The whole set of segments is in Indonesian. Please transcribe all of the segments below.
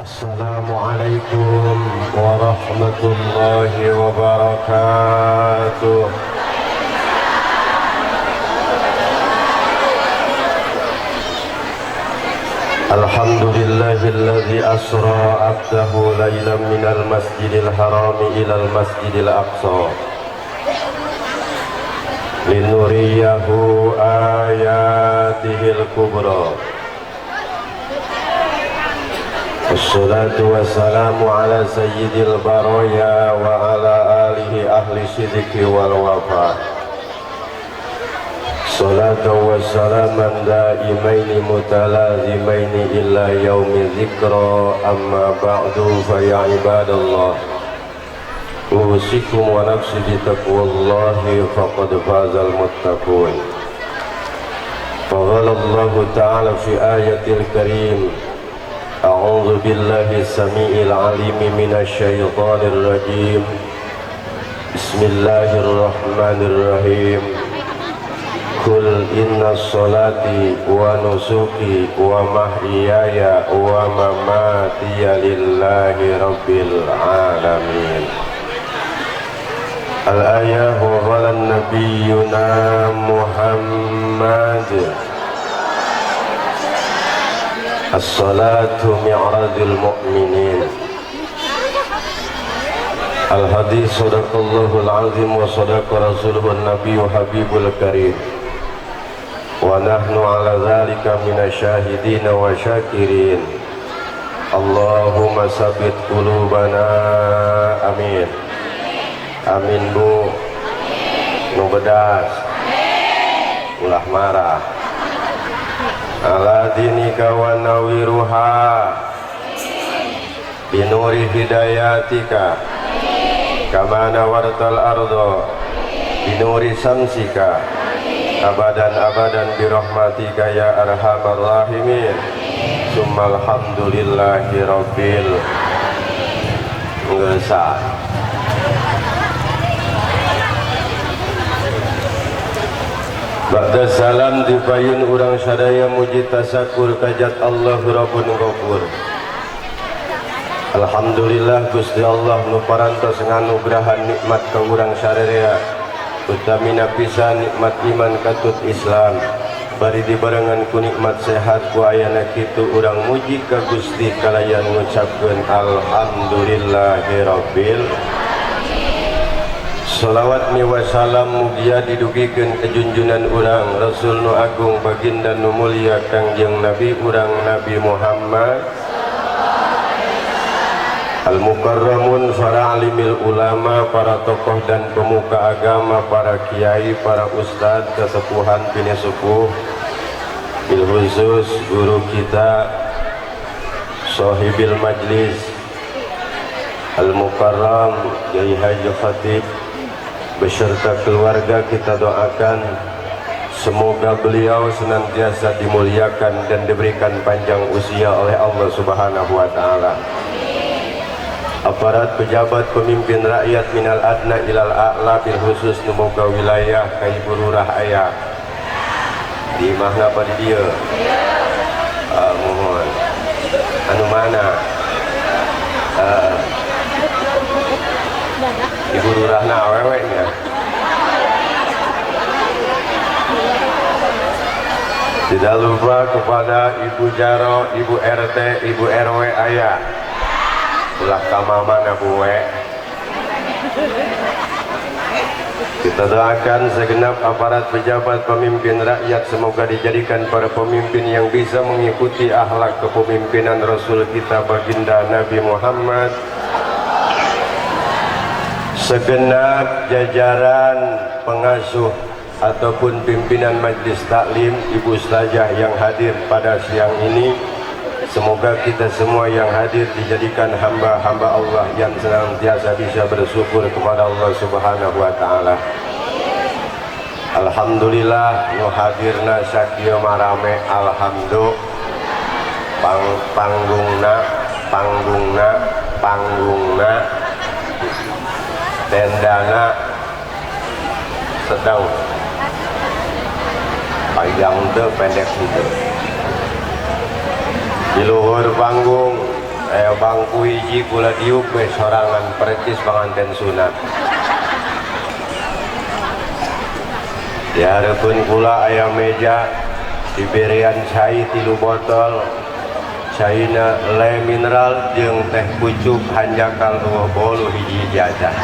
Assalamualaikum warahmatullahi wabarakatuh. Alhamdulillahilladzi asra abdahu laylan minal masjidil harami ilal masjidil aqsa linuriyahu ayatihil kubra. Wassalatu wassalamu ala sayyidil baraya wa ala alihi ahli sidiki wal wafa. Salatu wassalaman daimaini mutalazimaini illa yaumi dzikra, amma ba'du fa ya ibadallah, usikum wa nafsi bitaqwallahi faqad fazal muttaqun. Faqala Allah ta'ala fi ayatil karim, a'udzu billahi samiil alim minasy syaithanir rajim. Bismillahirrahmanirrahim. Kul inna sholati wa nusuki wa mahyaya wa mamatiya lillahi rabbil alamin. Al-ayah wa qala nabiyyuna Muhammad, as-salatu mi'rajul mu'minin. Al-hadis sadaqallahul azim wa sadaqa rasuluhun nabiyyu habibul karim. Wa nahnu ala dhalika minasyahidin wa syakirin. Allahumma sabit qulubana, amin. Amin bu. Nu bedas, ulah marah. Ala dinika wa nawiruha binuri hidayatika kama nawartal ardo binuri samsika abadan birahmatika ya arhamar rahimin. Summal hamdulillahi rabbil ngesa. Ba'da salam dipayun urang sadaya muji tasakur kajat Allah Rabbun Ghafur. Alhamdulillah Gusti Allah nu parantos nganugrahan nikmat ka urang sadaya, utamina pisan nikmat iman katut Islam, bari dibarengan ku nikmat sehat ku ayana kitu urang muji ka Gusti kalayan ngucapkeun alhamdulillahi rabbil. Salawat mi wasalam mugia didugikeun ka junjunan urang Rasul nu agung baginda nu mulia Kangjeng Nabi urang Nabi Muhammad al-mukarramun, para alimil ulama, para tokoh dan pemuka agama, para kiai, para ustadz, kesepuhan, bini sepuh, bil khusus guru kita sahibil majlis al-mukarram Kiai Haji Khatib beserta keluarga, kita doakan semoga beliau senantiasa dimuliakan dan diberikan panjang usia oleh Allah Subhanahu wa ta'ala. Aparat, pejabat, pemimpin rakyat minal adna ilal a'la, bil khusus nemoga wilayah ka Ibu Lurah aya di mana apa di dia mohon anu mana Ibu Lurah na aweweknya. Tidak lupa kepada Ibu Jaro, Ibu RT, Ibu RW aya ulah kamama na buwe. Kita doakan segenap aparat, pejabat, pemimpin rakyat semoga dijadikan para pemimpin yang bisa mengikuti akhlak kepemimpinan Rasul kita baginda Nabi Muhammad. Segenap jajaran pengasuh ataupun pimpinan majlis taklim, ibu ustazah yang hadir pada siang ini, semoga kita semua yang hadir dijadikan hamba-hamba Allah yang senantiasa bisa bersyukur kepada Allah Subhanahu wa ta'ala. Alhamdulillah nu hadirna sakieu marame, alhamdulillah. Panggungna tendana sedang panjang teu pendek gitu. Di luhur panggung bangku hiji kula diuk we sorangan percis panganten sunat. Di harapan kula aya meja diberian cai 3 botol, caina le mineral jeung teh pucuk hanjakal 20 hiji jajah.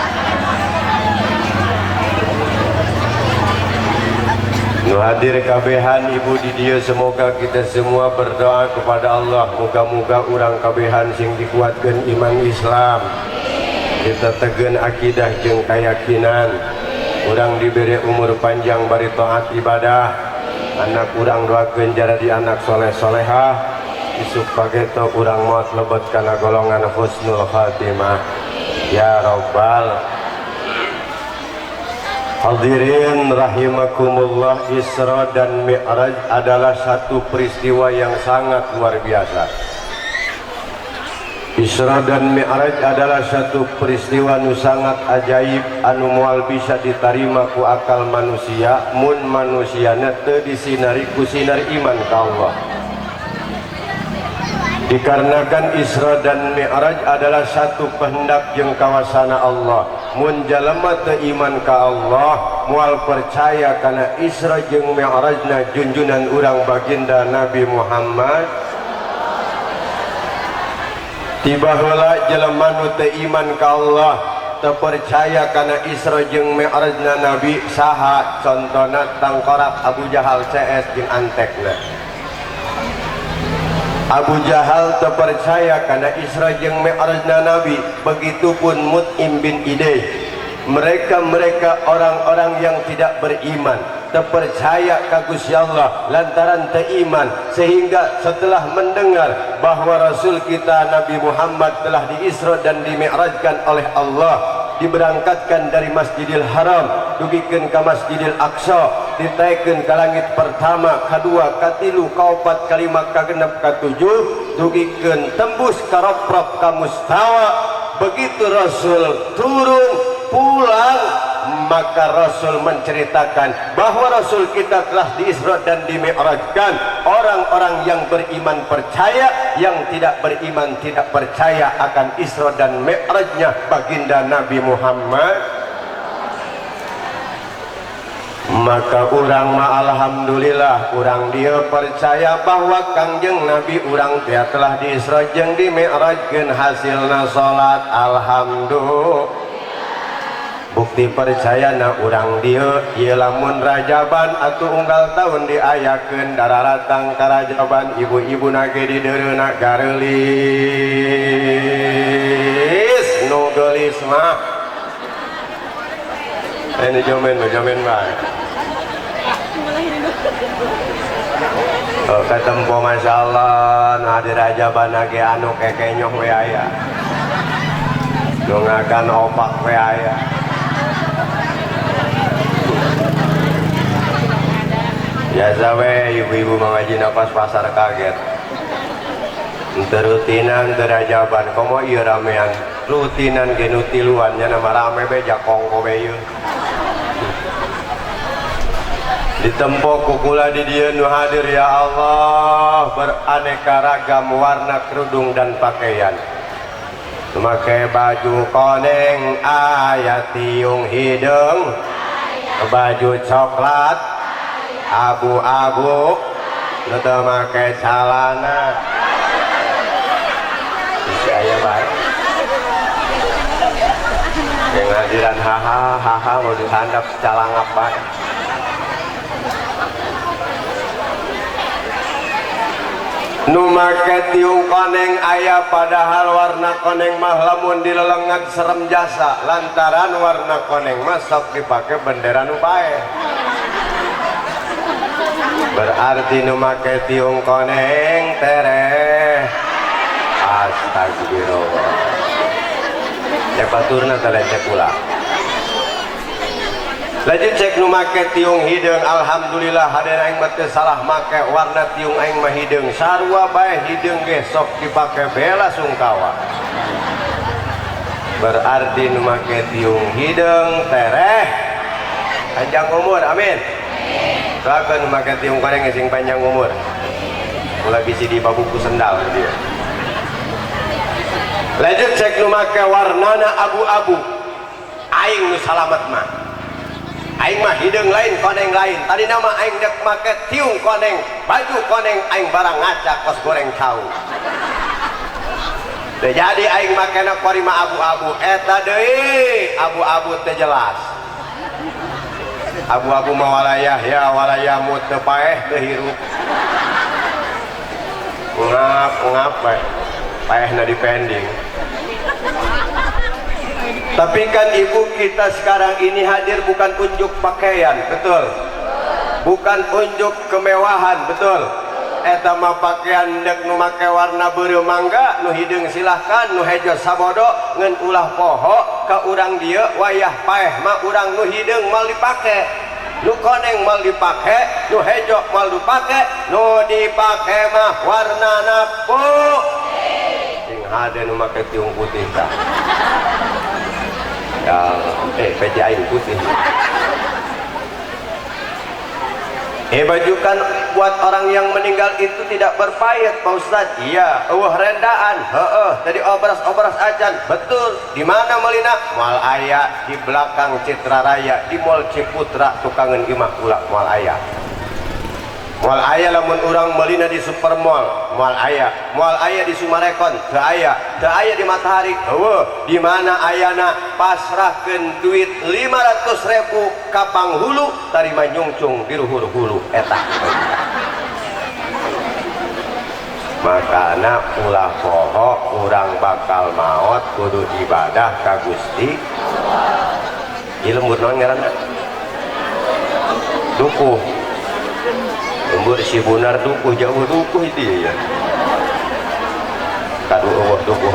Nu hadir kabehan ibu di dieu, semoga kita semua berdoa kepada Allah, moga-moga urang kabehan sing dikuatkeun iman Islam, kita tegeun akidah jeung keyakinan, urang diberi umur panjang bari taat ibadah, anak urang doakeun jadi anak soleh-solehah, isuk pageto urang maot lebet kana golongan husnul khatimah ya rabbal. Hadirin rahimakumullah, Isra dan Mi'raj adalah satu peristiwa yang sangat luar biasa. Isra dan Mi'raj adalah satu peristiwa nu sangat ajaib anu moal bisa diterima ku akal manusia mun manusiana teu disinari ku sinar iman ka Allah. Dikarenakan Isra dan Mi'raj adalah satu kehendak jeung kawasana Allah. Mun jalema teu iman ka Allah, moal percaya kana Isra jeung Mi'rajna junjunan urang baginda Nabi Muhammad. Tiba heula jelema nu teu iman ka Allah, teu percaya kana Isra jeung Mi'rajna Nabi, saha contona tangkorak Abu Jahal CS jeung antekna. Abu Jahal terpercaya karena Isra jeung Mi'rajna Nabi, begitupun Mut'im bin Idai. Mereka orang-orang yang tidak beriman, terpercaya ka Gusti Allah lantaran teiman, sehingga setelah mendengar bahwa Rasul kita Nabi Muhammad telah diisra dan dimi'rajkan oleh Allah, diberangkatkan dari Masjidil Haram dugikeun ka Masjidil Aqsa, ditaikeun ka langit pertama, kadua, katilu, kaopat, kalima, kagenep, katujuh, dugikeun tembus ka raprap ka mustawa. Begitu Rasul turun pulang, maka Rasul menceritakan bahwa Rasul kita telah diisra dan dimi'rajkan. Orang-orang yang beriman percaya, yang tidak beriman tidak percaya akan Isra dan Mi'rajnya baginda Nabi Muhammad. Maka urang mah alhamdulillah, urang dia percaya bahwa Kangjeng Nabi urang teh telah diisra jeung dimi'rajkeun, hasilna salat alhamdulillah. Bukti percaya na urang dia ieu lamun Rajaban atuh unggal tahun diayakeun dararatang karajaban, ibu-ibu nage di deureuna garelis nu geulis mah ini jomen bae. Oh, katempo masyaallah nah di Rajaban nage anu kekenyoh we aya, nu ngakan opak we aya. Biasa we ibu-ibu mengaji pas pasar kaget rutinan Rajaban komo ieu ramean rutinan ge nu tiluan nya nama rame beja kongko we ieu ditempo ku kula di dieu nu hadir ya Allah, beraneka ragam warna kerudung dan pakaian, memakai baju koneng aya tiung hidung, baju coklat abu-abu, nu teu make calana bisa aya bae yang hadiran haha mau dihandap calangap bae. Nu make tiung koneng aya, padahal warna koneng mah lamun dilelengan serem jasa, lantaran warna koneng mah sok dipake bendera nu bae. Berarti nu make tiung koneng tereh astagfirullah cek baturna teh lecek pula. Lanjut cek nu make tiung hideung, alhamdulillah hadir aing mah teu salah make warna tiung aing mah hideung, sarua bae hideung ge sok dipake bela sungkawa. Berarti nu make tiung hideung tereh panjang umur, amin. Doakeun make tiung koneng sing panjang umur, ulah bisi di babuku sendal dia. lanjut cek nu make warnana abu-abu aing nu salamet mah aing mah hideung lain koneng lain tadi nama aing dek make tiung koneng baju koneng aing barang ngaca kos goreng tahu jadi aing makena korima abu-abu eta deui abu-abu teh jelas abu-abu mah walayah ya walayah mut teu paeh teu hirup ngap paehna dipending. Tapi kan ibu kita sekarang ini hadir bukan unjuk pakaian, betul? Bukan unjuk kemewahan, betul? Eta mah pakaian dek nu make warna beureu mangga nu hideung silahkan nu hejo sabodo ngan ulah poho ka urang dieu wayah paeh mah urang nu hideung mal dipake nu koneng mal dipake nu hejo mal dipake nu dipake mah warnana putih sing hade nu make tiung putih tah ya peci aing putih bajukan buat orang yang meninggal itu tidak berpayet Pak Ustadz. Iya, rendaan, tadi obras ajan, betul. Di mana melina? Mal aya di belakang Citra Raya di Mall Ciputra tukangan imah pula mal aya. Mal aya lamun urang melina di Supermall, mal aya di Sumarekon, teu aya di Matahari. Di mana ayana pasrahkeun duit 500.000 ka panghulu tarima nyungcung di hulu eta. Makana ulah poho urang bakal maot kudu ibadah ka Gusti. Ieu lembur naon ngaranna? Dukuh. Lembur si Bunar dukuh jauh dukuh itu ya. Kadu dukuh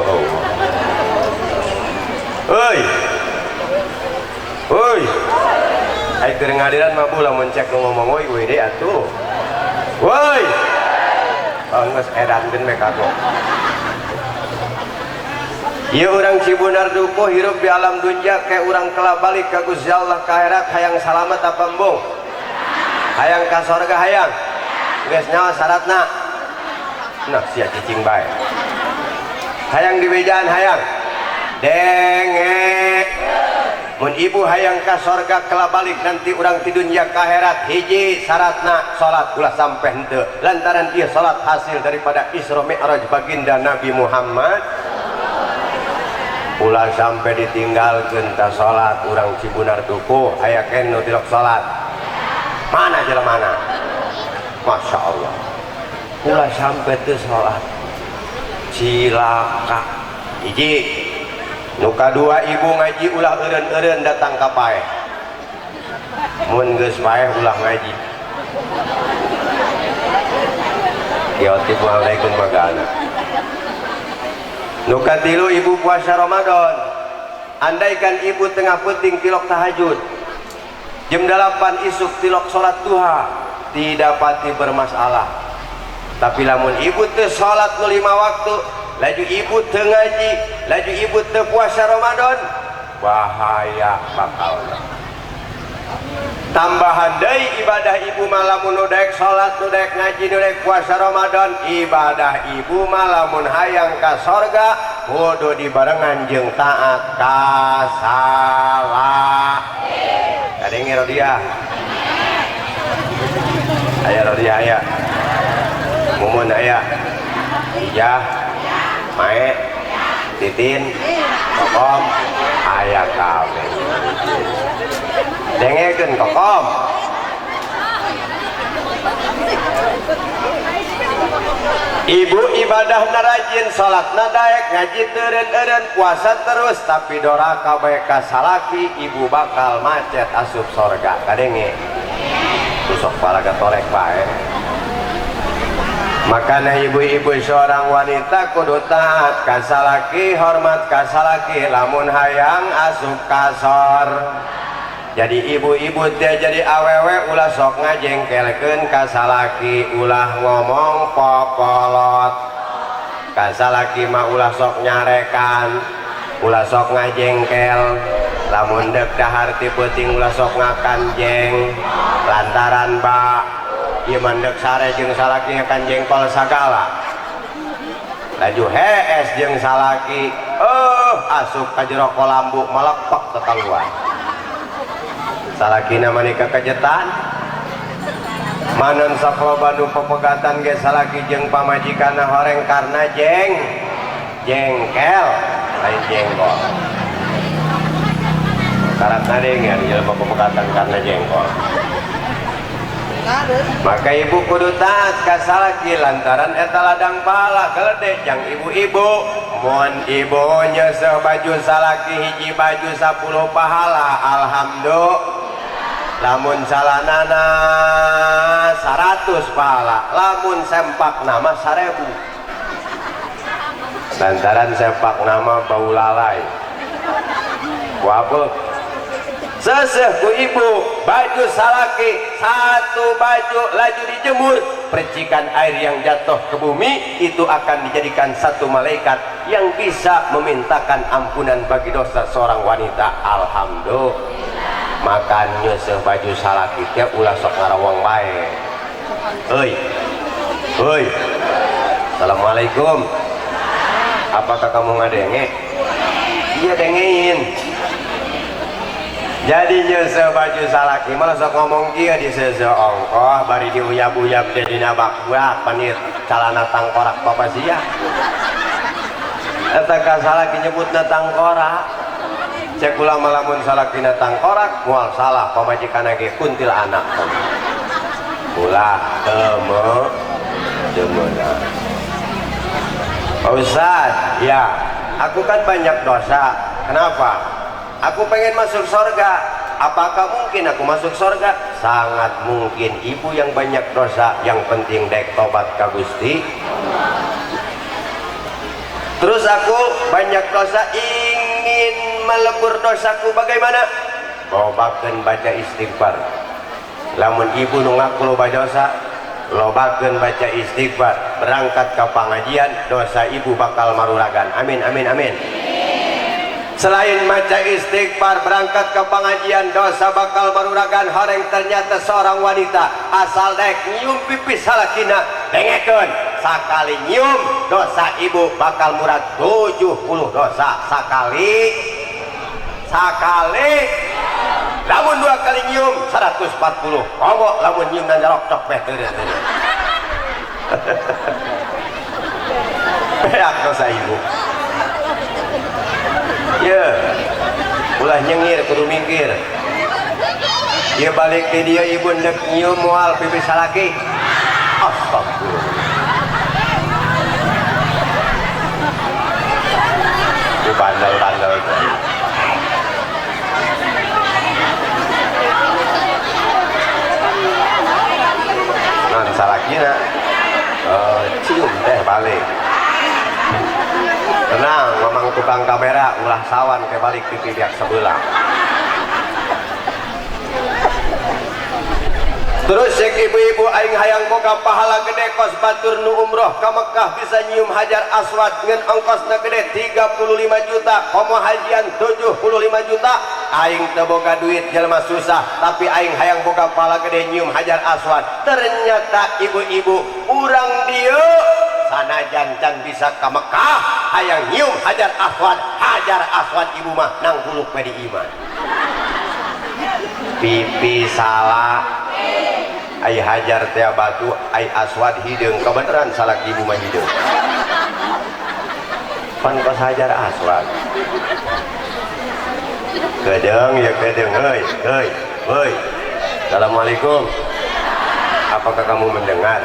Oi. Ai keur ngadiran mah bula mun cek ngomong we deh atuh. Woi. Geus edankeun me kagok. Ieu urang Cibunar dukuh hirup di alam dunya kayak urang telah balik ka Gusti Allah ka akhirat hayang salamet apa embung? Hayang ka sorga hayang. Geus nyawa syaratna. Nah sia cicing bae. Hayang diwejaan hayang. Denge. Mun ibu hayang ka sorga kala balik nanti urang ti dunya ka akhirat hiji syaratna salat ulah sampe henteu. Lantaran ieu salat hasil daripada Isra Mi'raj baginda Nabi Muhammad. Ulah sampai ditinggalkeun ta salat urang Cibunar dukuh aya kene tilok salat. Mana jelemana? Masya Allah. Ulah sampai teu salat. Cilaka. Hiji. Nu kadua ibu ngaji ulah eureun-eureun datang ka paeh. Mun geus paeh ulah ngaji. Assalamualaikum magana. Nu katilu ibu puasa Ramadan. Andaikan ibu tengah penting tilok tahajud. Jam 8 isuk tilok salat duha tidak pati bermasalah. Tapi lamun ibu teu salat nu 5 waktu, laju ibu teu ngaji, laju ibu teu puasa Ramadan, bahaya bakalna. Tambahan deui ibadah ibu malamun nu daek salat, nu daek ngaji, nu daek puasa Ramadan, ibadah ibu malamun hayang ka sorga kudu dibarengan jeung taat ka salat. Kadenge Rodia. Aya Rodia aya. Mumun aya. Ijah. Mae. Titin. Kokom. Aya kabeh. Dengekeun Kokom. Ibu ibadah rajin, salat daek, ngaji teureun-eureun, puasa terus, tapi doraka bae ka salaki, ibu bakal macet asup sorga. Kadenge tusok palaga torek bae. Makanya ibu-ibu seorang wanita kudu taat ka salaki, hormat ka salaki, lamun hayang asup kasor. Jadi ibu-ibu teh jadi awewe ulah sok ngajengkelkeun ka salaki, ulah ngomong popolot. Ka salaki mah ulah sok nyarekan, ulah sok ngajengkel. Lamun deuk dahar ti peuting ulah sok ngakanjeng. Lantaran ba ieu mandek sare jeung salaki ngakan jengkol sagala. laju hees jeung salaki asup ka jero kolambu malepek tekaluan salakina manika kejetan manon sakloba nu pepegatan ge salaki jeung pamajikanna horeng karena jengkel lain jengkol karat nadeng ya jelema pepegatan karena jengkol maka ibu kudu taat ka salaki lantaran eta ladang pahala geledek jang ibu-ibu mun ibu nyeuseum baju salaki hiji baju 10 pahala alhamdulillah lamun salanana 100 pahala lamun sempak nama 1000 lantaran sempak nama bau lalai wabuk seseh ku ibu baju salaki 1 baju laju dijemur percikan air yang jatuh ke bumi itu akan dijadikan 1 malaikat yang bisa memintakan ampunan bagi dosa seorang wanita alhamdulillah makannya sebaju salaki teh ulah sok ngarawang bae heuy assalamualaikum apakah kamu ngadenge iya dengein jadi nyeuseum baju salaki malah sok ngomong kieu di seuseuh ongkoh bari diuyab-uyab teh dina bakwa panir calana tangkorak papasia eta ka salaki nyebutna tangkorak cek ulang malamun salakina tangkorak mual salah pamajikan ge kuntil anak ulah demeuna Ustaz ya aku kan banyak dosa kenapa aku pengen masuk surga apakah mungkin aku masuk surga sangat mungkin ibu yang banyak dosa yang penting dek tobat ka Gusti terus aku banyak dosa ingin melebur dosaku bagaimana lobakeun baca istighfar lamun ibu nu ngaku loba dosa lobakeun baca istighfar berangkat ke pengajian dosa ibu bakal maruragan amin amin amin selain baca istighfar berangkat ke pengajian dosa bakal maruragan horeng ternyata seorang wanita asal dek nyium pipis salakina dengekeun sakali nyium dosa ibu bakal murad 70 dosa sakali lamun 2 kali nyium 140 komo lamun nyium dan jarok copet beak dosa ibu ya ulah nyengir kudu mingkir ya balik ke dia ibu ndek nyium moal pipis salaki astagfirullah itu bandel-bandel non salakina cium teh balik tenang memang tukang kamera ulah sawan ke balik pipi pihak sebelah terus cek ibu-ibu aing hayang boga pahala gede kos batur nu umroh ka Mekah bisa nyium hajar aswad ngan ongkosna gede 35 juta komo hajian 75 juta aing teu boga duit jelema susah tapi aing hayang boga pahala gede nyium hajar aswad ternyata ibu-ibu urang dieu sanajan can bisa ka Mekah hayang nyium hajar aswad ibu mah nang huluk pedi iman pipi salah ai hajar teh batu ai aswad hideung kebenaran salak ibu mah hideung pan kos hajar aswad kedeng ya kedeng heuy assalamualaikum apakah kamu mendengar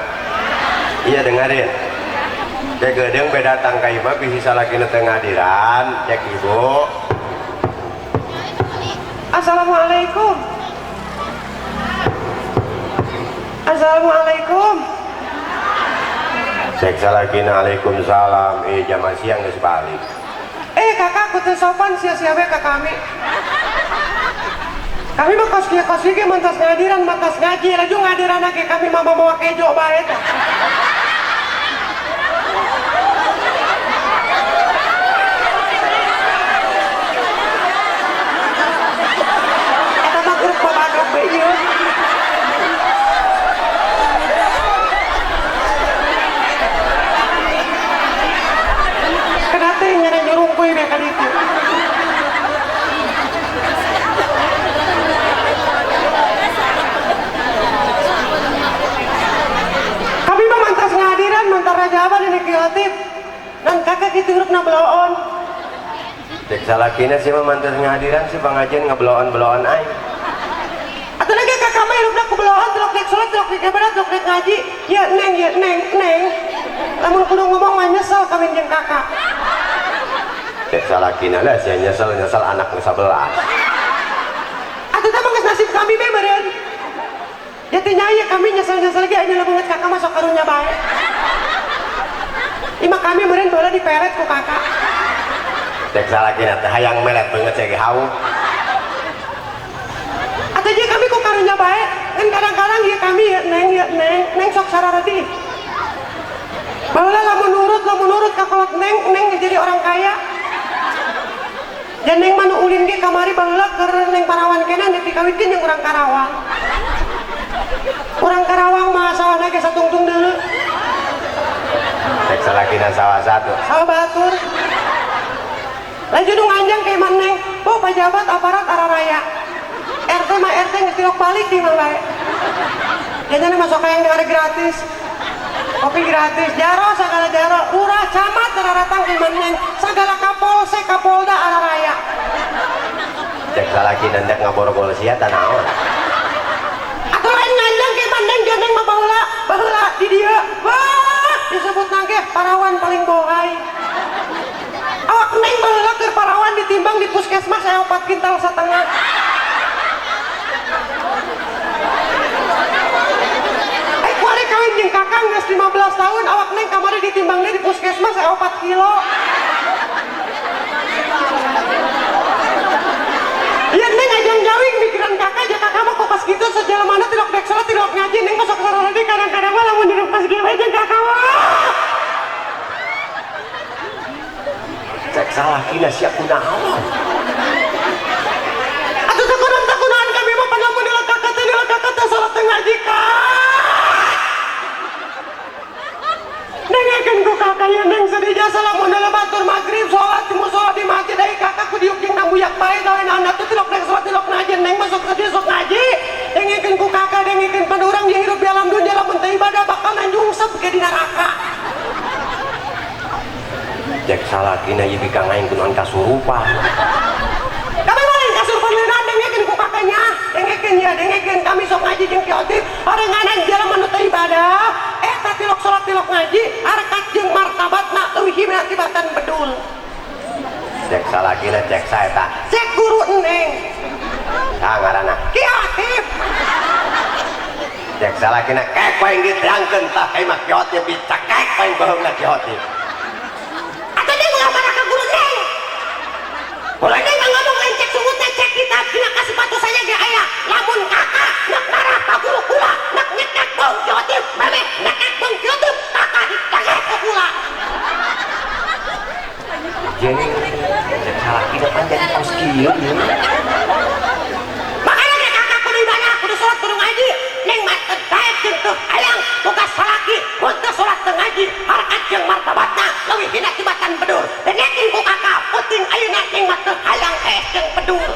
iya dengarin cek kedeng beda datang ka imah bisi salakina teu ngadiran cek ibu assalamualaikum assalamualaikum cek salakina waalaikumsalam jam siang geus balik kakak aku teu sopan sia-sia we ka kami mah kos kieu kos ieu mantas ngadiran mantas ngaji laju ngadiran ge kami mah mau kejo bae tah eta mah grup babadoh we ieu hirupna beloon. Cek salakina sih mantan ngadiran si pengajian ngebeloan aing. Atau lagi kakak mah hirupna ku beloon, telok dek sholat, telok dek ibadah, telok dek ngaji. Ya neng. Lamun kudu ngomong mah nyesel kawin jeung kakak. Cek salakina lah sih nyesel anak nu 11. Atuh teh mah geus nasib kami mah meureun. Jadinya ya kami nyesel lagi anya banget kakak masuk karunya bae. Ima kami meureun baheula diperet ku kakak. Cek salakina teh hayang melet banget cek hau. Atuh je kami ku karunya bae, kan kadang-kadang ya kami ya neng sok sararati. Baheula lamun nurut kakolot neng jadi orang kaya. Dan neng manu ulin ge kamari baheula keur neng Parawan kena nepi kawitkeun jeung urang Karawang. Urang Karawang mah sawana ge satungtung deuleu. Cek salakina sawah satu. Sawah batur. Lanjut nganjang ke maneng. Oh pejabat aparat araraya. RT mah RT geus tilok balik di mah bae. Jajan masuk kayang dengar gratis. Kopi gratis, jaro segala jaro, lurah camat rararatang di maneng, segala kapolsek kapolda araraya. Cek salaki nanti ngaborgol sia tanaon. Atau lain nganjang ke maneng janeng mah baheula di dia. Wah, disebut nangke Parawan paling bohai. Awak neng baheula keur Parawan ditimbang di puskesmas saya 4 kintal setengah. Kawin jeung kakak geus 15 tahun awak neng kamari ditimbangnya di puskesmas 4 kilo. Iya neng ajang jawing mikiran kakak aja kakak mah kokas gitu sejalamana tilok dek sholat tilok ngaji neng kosok sararadi kadang-kadang mah lamun di pas dia aja kakak mah. Cek salakina sia kunaon. Atuh takunan kami mah pan lamun dilek kakak teh sholat teh ngaji kak. Nengekeun ku kakak ya neng sedih jasa lamun dalam batur maghrib sholat di musola di masjid dari kakak ku diuk jeung nambuyak bae lawan anda tuh tilok dek sholat tilok ngaji neng masuk sedih sok ngaji nengekeun ku kakak nengekeun pan urang dia hirup di alam dunya lamun teu ibadah bakal nanjungsep ke di neraka. Cek salakina ieu bika ngaing kunaon kasurupan. Kami main kasurupan leunaan nengekeun ku kakaknya dengekeun kami sok ngaji jeung kiotip arenganan jelema nu teu ibadah eta tilok sholat tilok ngaji harkat jeung martabatna leuwih hina tibatan bedul. Cek salakina cek saeta. Cek guru neng. Tah ngaranna Kiotip. Cek salakina kek paing diterangkeun tah kai mah kiotip dicekek paing baheungna kiotip. Atuh deui ngabar ka guru neng. Guru neng ngomong lain cek sungutna cek kitab dina kasih batu saya ge aya lamun kakak nak marah ka guru kula nak nyekek bong kiotip memeh nyekek bong kiotip kakak dicekek ku kula. Jadi cek salakina pan jadi tos kieu ieu. Makanya ge kakak kudu ibadah kudu salat kudu ngaji neng mah teu daek jeung teu hayang tugas salaki mun teu salat teu ngaji harkat jeung martabatna leuwih hina tibatan bedur dan yakin ku kakak penting ayeuna neng mah teu hayang jeung bedur.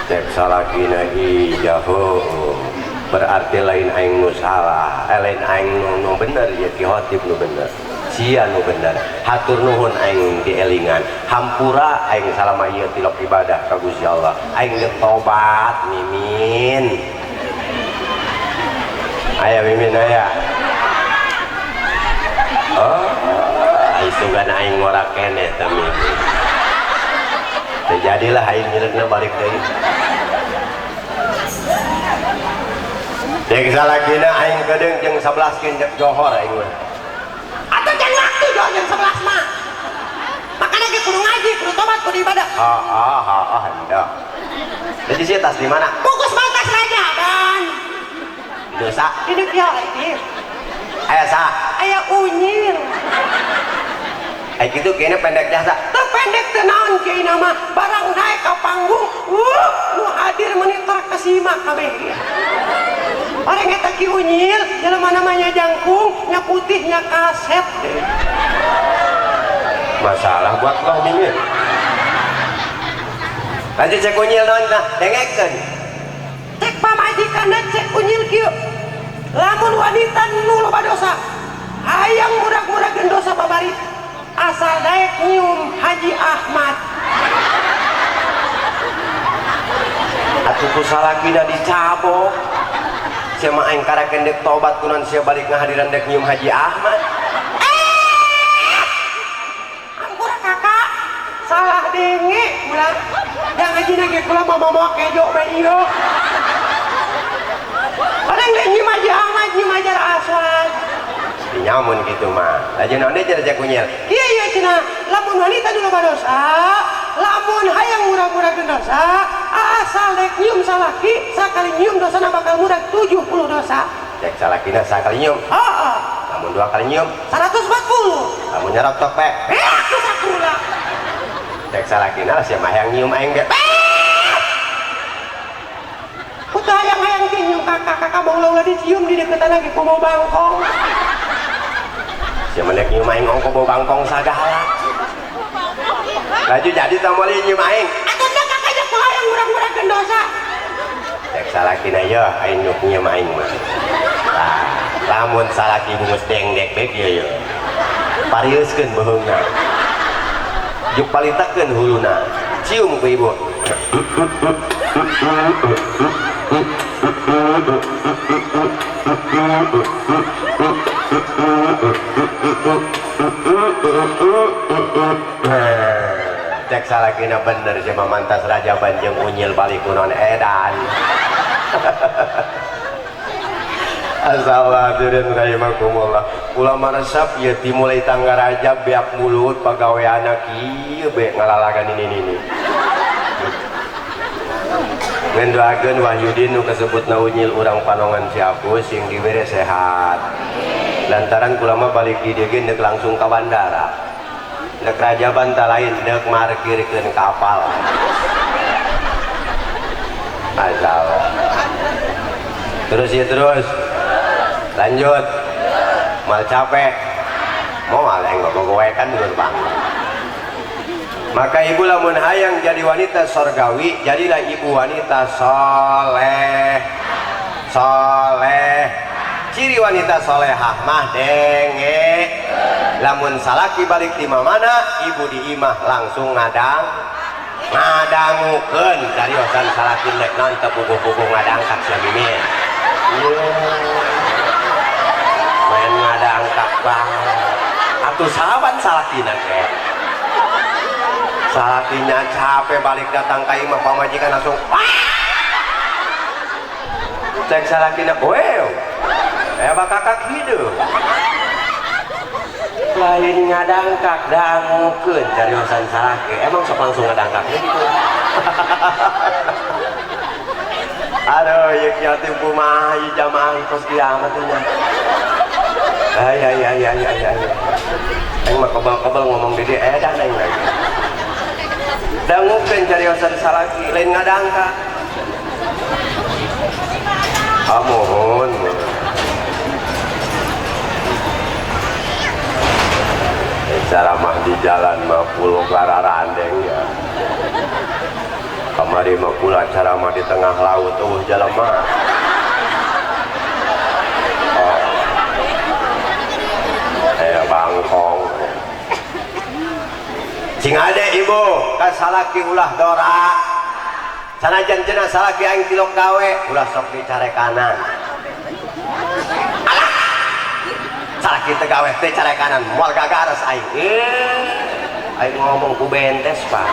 Cek salakina iya ho berarti lain aing nu salah lain aing nu bener ya kiotip nu bener sia nu bener hatur nuhun aing dielingan hampura aing salama ieu tilok ibadah ka Gusti Allah aing geus tobat mimin aya mimin aya oh isugan aing ngora kene teh mimin terjadilah aing nyelegna balik deui. Dek salakina aing kedeung jeung 11 kin johor aing mah. Atuh jangan waktu johor jeung 11 mah. Makana ge kudu ngaji, kudu tobat, kudu ibadah. Hendak. Jadi sih tas di mana? Bungkus mantas raja, Ban. Dosa. Ini kiotip. Aya sa? Aya unyil. Ai kitu kene pendek jasa. Terpendek tenaon kieu nama barang naik ka panggung. Nu hadir meuni terkesima kabeh. Orang eta ki unyil, jelema namanya jangkung, nya putih nya kaset. Masalah buat lo mimin. Lanjut cek unyil naon tah? Dengekeun. Cek pamajikanna cek unyil kieu. Lamun wanita nu loba dosa, hayang murag-muragkeun dosa babari. asal daek nyium Haji Ahmad. Atuh ku salakina dicabok sia mah aing karaken dek tobat kunaon sia balik ngahadiran dek nyium Haji Ahmad. Ampura kakak salah denge ulah yang ngaji nage kula mama kejo be ieu. Padahal dek nyium Haji Ahmad nyium Hajar Aswad. Nyamun gitu mah. Aja naon deui cenah kunyel. Iya cenah lamun wanita dulu dosa, lamun hayang murah-murah dosa, asal dek nyium salaki sakali nyium dosana bakal murah 70 dosa. Cek salakina sakali nyium. Heeh. Lamun 2 kali nyium 140. lamun nyerot tok pe. Aku sakula. Cek salakina sia mah hayang nyium aing ge. Kutu hayang-hayang nyium kakak mau ulah dicium di deketan lagi ku mau bangkong. Sia mendek nyium aing ongko bawa bangkong sagala. Laju jadi tah moal nyium aing. Atuh da kakak jeung hayang murah-murah dosa. Cek salakina ye aing nyuk nyium aing mah. Tah, lamun salaki bungus dengdek bek ye ye. Parieuskeun beheungna. Juk palitakeun huluna. Cium ku ibu. Cek salakina bener sih mantas raja banjeng unyil balik kunon edan. Assalamualaikum rahimakumullah. Ulama resep ya dimulai tangga Rajab beak mulut pegawai anak ieu be ngalalagan ini. Ngendoakeun Wahyudin nu kasebutna unyil urang panongan si Apus sing dibere sehat. Lantaran ulama balik di dieu ge langsung ka bandara. Dek raja banta lain dek markirkeun kapal. Asal. Terus ya terus. Lanjut. Mal capek. Moal yang gogowekan dulur bang. Maka ibu lamun hayang jadi wanita sorgawi, jadilah ibu wanita soleh. Soleh. Ciri wanita solehah mah denge. Lamun salaki balik di mana, ibu di imah langsung ngadangukeun dari osan salaki nek nantep buku-buku ngadangkak sabimi. Main ngadangkak banget. Atuh sahabat salakina ke. Salakinya capek balik datang ka imah pamajikan langsung cek salakina wow. Bakakak hidup. Lain ngadangkak dangukeun dari osan salaki. Emang sok langsung ngadangkaknya gitu. Aduh, yuk yatim kumaha ieu jamaah kos kiamat nya. Ya. Aing mah kebal-kebal ngomong di dieu edan aing lagi. Dangukeun cari osan salaki, lain ngadangkak. Mohon. Ceramah di jalan mah pulau gararandeng ya. Kamari mah pula ceramah di tengah laut jalan mah. Bangkong. Cing ade ibu, kan salaki ulah dora. Sanajan cenah salaki aing tilok gawe, ulah sok dicare kanan. Salaki teh gawe teh care kanan, moal gagares aing. Aing ngomong ku bentes, Pak.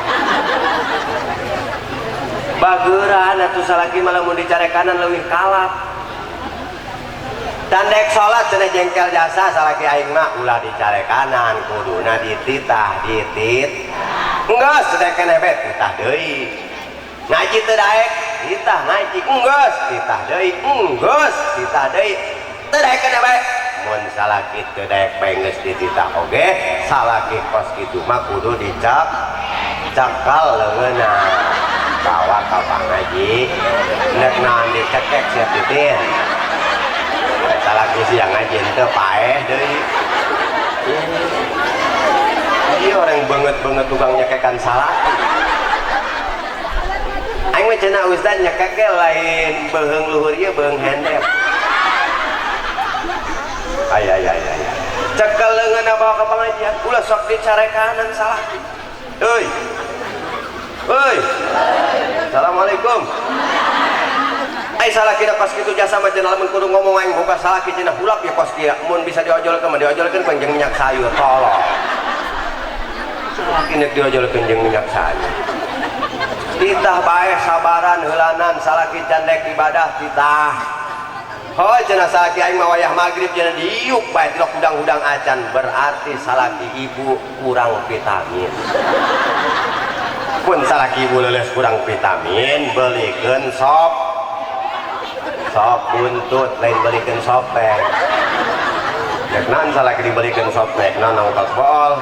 Bageuran atuh salaki malah mun dicare kanan leuwih kalap. Dan dek sholat cenah jengkel jasa salaki aing mah ulah dicare kanan, kuduna dititah ditit. Enggeus sedek keneh bet titah deui. Ngaji teu daek, titah ngaji. Enggeus titah deui, enggeus titah deui. Teu daek keneh bae. Mun salaki teu daek bae geus dititah oge, salaki kos kitu mah kudu dicak cakal leungeunna. Bawa ka pangaji, nek naon dicekek sia titin. Salaki siang ngaji teu paeh deui. Ieu orang banget tukang nyekekan salaki. Aing mah cenah ustaz nyekek ge lain beheung luhur ieu beheung handap. Ay. cekel leungeun bawa ke pengajian ulah sok dicarekanan salah euy euy assalamualaikum ai salah kira pas kitu jasa mah cenah lamun kudu ngomong aing boga salah ki cenah hulak ya kos kieu mun bisa diojolkeun mah diojolkeun jeung minyak sayur tolong salah kina diojolkeun jeung minyak sayur titah bae sabaran heulanan salah ki candek ibadah titah oh cenah salaki aing mah wayah magrib cenah diuk bae tilok hudang-hudang acan berarti salaki ibu kurang vitamin pun salaki ibu leuleus kurang vitamin belikeun sop buntut lain belikeun sopek cek naon salaki dibelikeun sopek naon ongkos bool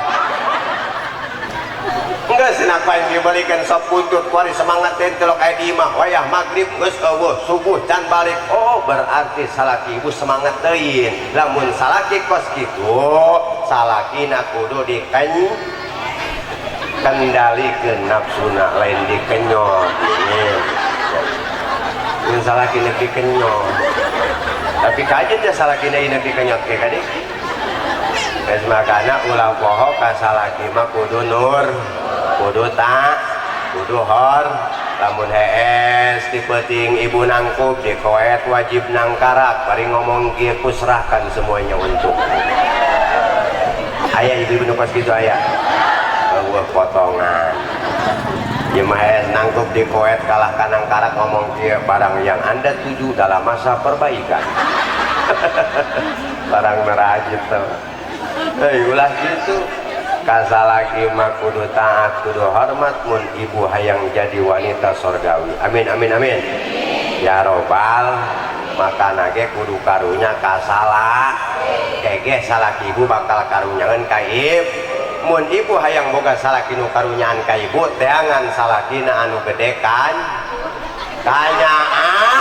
enggak sih napain dibalikan sop buntut kuari semangat teh telok aya di imah wayah magrib geus eueuh subuh can balik oh berarti salaki ibu semangat teuing lamun salaki kos kitu salakina kudu kendalikeun nafsuna lain dikenyot mun salaki neuk dikenyot tapi kajen ya salakina ieu dikenyot ke kadi geus makana ulah poho ka salaki mah kudu nur kudu tak kudu hor lamun hees tipeting ibu nangkup di koet wajib nangkarak bari ngomong kieu kusrahkan semuanya untuk aya ibu-ibu nu pas kitu aya eueuh potongan ieu mah hees nangkup di koet kalah ka nangkarak ngomong kieu barang yang Anda tuju dalam masa perbaikan barang merajit tuh ulah gitu kasalaki mah kudu taat kudu hormat mun ibu hayang jadi wanita sorgawi amin amin amin ya robbal makana ge kudu karunya kasala kege salaki ibu bakal karunyaeun ka ibu mun ibu hayang boga salaki nu karunyaan ka ibu teangan salakina anu gede kan kanyaan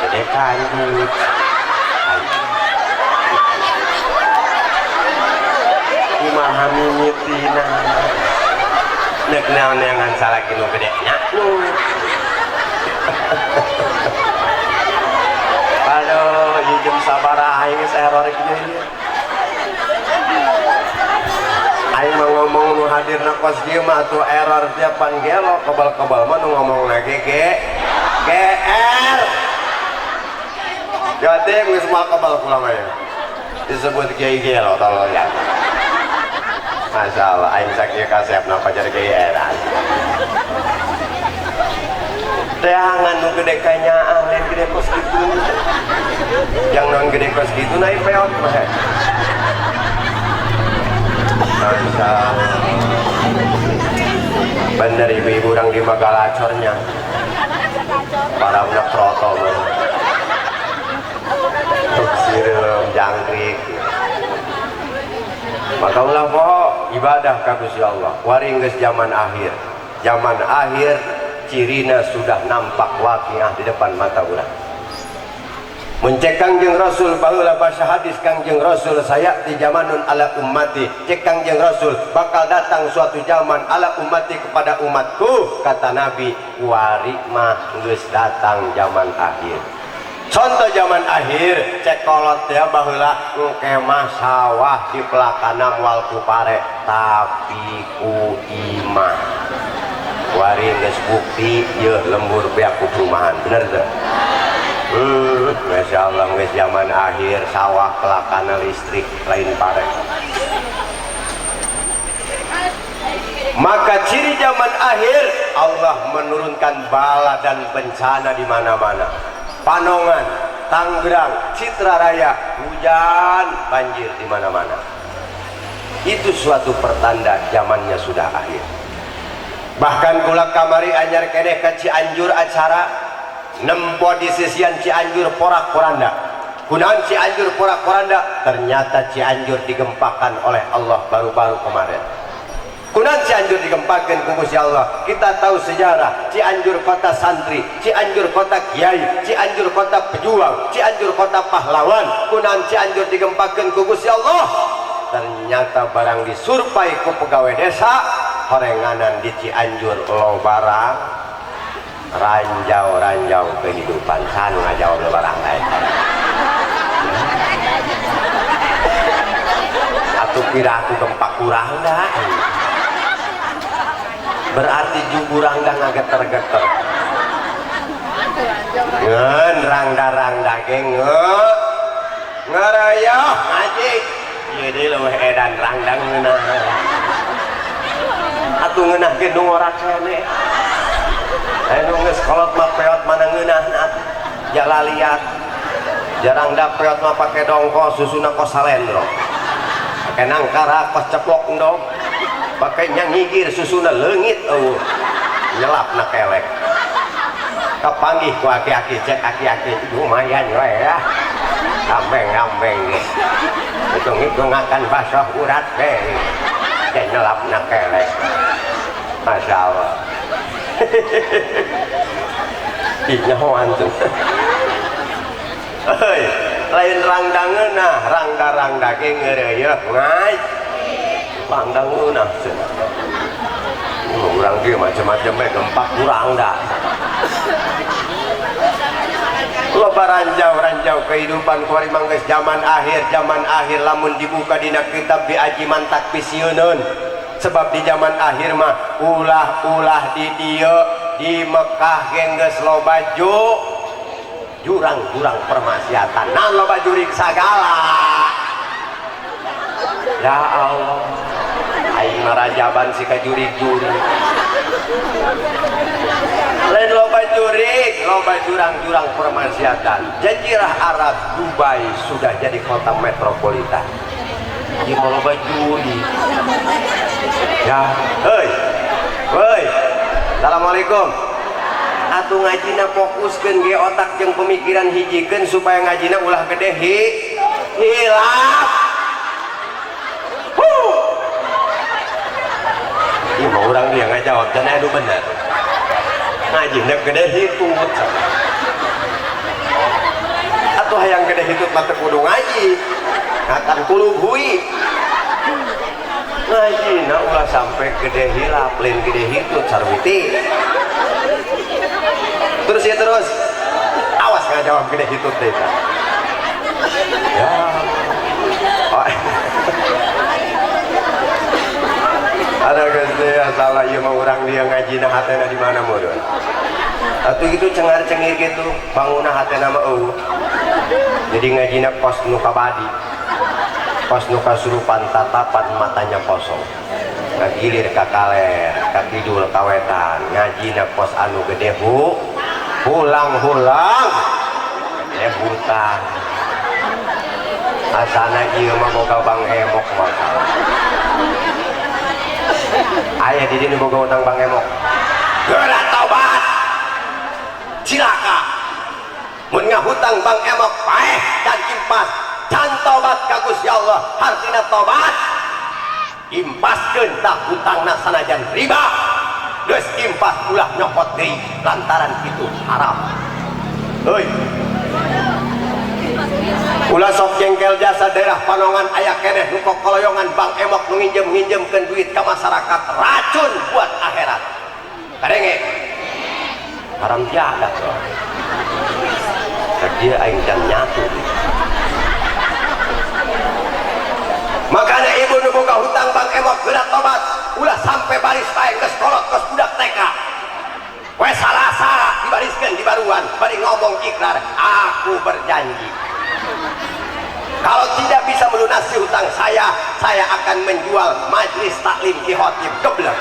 gede kan memahami nyetina nek naon-naon salaki nu gede nya aduh ieu jam sabaraha aing geus error kieu aing mah ngomong nu hadirna kos kieu mah atuh error tiapan gelo kebal-kebal mah nu ngomong lagi GR jadi geus mal kebal pulang aya disebut kiai gelo tolong ya Masya Allah, aing sakit kasep napa jadi keeran. Teangan nu gede kanyaan, lain gede kos gitu. Yang non gede kos gitu naik peot mah. Masya Allah. Bener ibu-ibu orang di Magalacornya. Para budak troto mah. Tuk sireum jangkrik. Maka ulah poho ibadah ka Gusti Allah waring geus zaman akhir cirina sudah nampak waqiah di depan mata ulah mencek Kangjeng Rasul baheula bahasa hadis Kangjeng Rasul saya di zamanun ala ummati cek Kangjeng Rasul bakal datang suatu zaman ala ummati kepada umatku kata Nabi wari mah geus datang zaman akhir contoh zaman akhir cek kolot ya baheula kemah sawah di pelakana moal ku pare tapi ku imah wari geus bukti yeuh lembur beak ku perumahan bener teu Masya Allah geus zaman akhir sawah pelakana listrik lain pare maka ciri zaman akhir Allah menurunkan bala dan bencana di mana-mana Panongan, Tangerang, Citra Raya, hujan, banjir di mana-mana. Itu suatu pertanda zamannya sudah akhir. Bahkan kula kamari anyar keneh ka Cianjur acara nempo di sisian Cianjur porak-poranda. Kunaon Cianjur porak-poranda? Ternyata Cianjur digempakan oleh Allah baru-baru kemarin. Kunaon Cianjur digempakan ku Gusti Allah. Kita tahu sejarah Cianjur kota santri, Cianjur kota kiai, Cianjur kota pejuang, Cianjur kota pahlawan. Kunaon Cianjur digempakan ku Gusti Allah. Ternyata barang disurpai ku pegawai desa, horenganan di Cianjur lo barang ranjau kehidupan san ngajauh lo barang lain. kira aku gempak kurang dah. Berarti jugurang dah ngageter-geter. Ngen rangda geng ngerayah ngaji. Jadi leuwih edan rangdang ngeunah. Atuh ngeunah gendong orang kene. Anu geus kolot mah peot mana ngeunahna. Jala liat. Jarang da peot mah pake dongkos susuna kos salendro. Pake nangkara kos ceplok endog. Pake nyangigir susuna leungit eueuh. Nyelapna kelek. Kapanggih ku aki-aki cek aki-aki lumayan we ya. Gambeng-gambeng ge. Hitung-hitungakan basah urat teh. Dan nyelapna kelek. Masya Allah. Ih nyahoan tuh. Hei, lain rangdangeuna, rangda ge ngeureuyeuh ngai. Rangdangeuna cenah. Urang ge macam-macam we gempak kurang dah. Loba ranjau kehidupan kuari manggeus zaman akhir lamun dibuka dina kitab bi aji mantak pisieun. Sebab di zaman akhir mah ulah di dieu di Mekah geus loba jurang-jurang permaksiatan. Naon loba jurig sagala. Ya Allah. Aing marajaban si ka jurig-jurig. Lain loba jurig, loba jurang-jurang permaksiatan. Jazirah Arab Dubai sudah jadi kota metropolitan. Di loba jurig. Ya, hei. Assalamualaikum. Atuh ngajina fokuskeun ge otak jeung pemikiran hijikeun supaya ngajina ulah gede hilaf. Ieu mah urang dia ngajawab dan anu bener. Ngajina gede hitut. Atuh hayang gede hitut mah teu kudu ngaji. Akan kulub hui. Ngajina ulah sampai gede hilap, lain gede hitut sarwiti. Terus ya terus. Awas ngajawab gede hitut deh. Ya. Oh. Ada geus salah ieu mah urang dia ngajina hatena di mana modon. Atuh gitu cengar-cengir gitu, bangunna hatena mah eueuh. Jadi ngajina kos nu kabadi. Kos nu kasurupan tatapan matanya kosong. Ngagilir ka kaler, ka kidul ka wetan, ngajina kos anu gede hulang-hulang. Gede hutang. Asana ieu mah boga Bang Emok masalah. Aya di dieu boga utang Bang Emok. Geura tobat. Cilaka. Mun ngahutang Bang Emok paeh dan impas. Can tobat ka Gusti Allah, hartina tobat. Impaskeun tak hutangna sanajan riba. Geus impas ulah nyokot deui lantaran itu haram. Heuy. Ulah sok jengkel jasa daerah Panongan aya keneh nu kokoloyongan Bang Emok nu nginjem-nginjemkeun duit ka masyarakat racun buat akhirat. Kadenge. Haram jagat loh. Dia aing can nyatu. Makanya ibu nu boga hutang Bang Emok geura tobat, ulah sampai baris bae geus kolot kos budak TK. We salasa dibariskeun di baruan, bari ngomong ikrar, aku berjanji. Kalau tidak bisa melunasi hutang saya akan menjual majelis taklim di khotib geblek.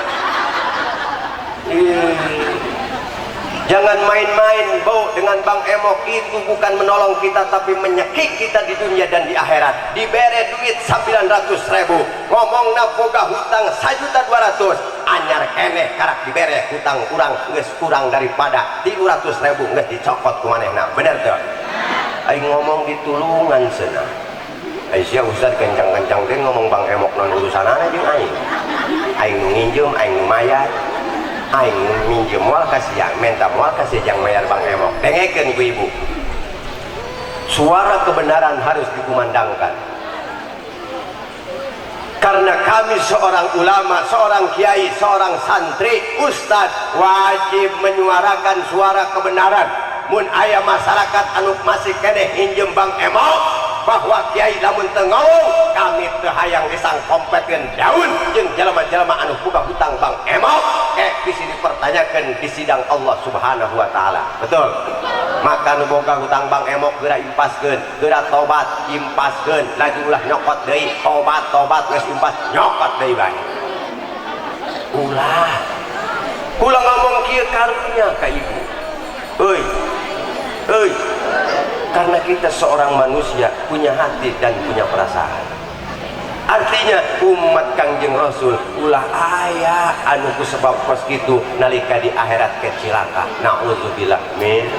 Jangan main-main bau dengan Bang Emok, itu bukan menolong kita tapi menyekik kita di dunia dan di akhirat. Dibere duit 900.000, ngomongna boga hutang 1.200.000, anyar keneh karak dibere hutang geus kurang daripada 300.000 geus dicokot ku manehna. Bener teu? Aing ngomong ditulungan cenah. Aisyah Ustaz kencang-kencang teh ngomong Bang Emok non urusanana jeung aing. Aing nginjem, aing mayar. Aing minjem moal kasih yang minta moal kasih yang mayar Bang Emok. Dengekeun ibu-ibu. Suara kebenaran harus dikumandangkan. Karena kami seorang ulama, seorang kiai, seorang santri, ustad wajib menyuarakan suara kebenaran. Mun aya masyarakat anu masih keneh hinjem Bang Emok, bahwa Kiai lamun teu ngomong kami teu hayang disangkompetkeun daun jeung jelema-jelema anu boga hutang Bang Emok bisa dipertanyakan di sidang Allah Subhanahu wa taala. Betul? Maka nu boga hutang Bang Emok geura impaskeun, geura tobat impaskeun, laju ulah nyokot deui, tobat geus impas nyokot deui bae. Ulah ngomong kieu karunya ka ibu. Euy, karena kita seorang manusia punya hati dan punya perasaan. Artinya umat Kangjeng Rasul ulah aya anu ku sebab kos kitu nalika di akhirat ke cilaka. Nauzubillah min.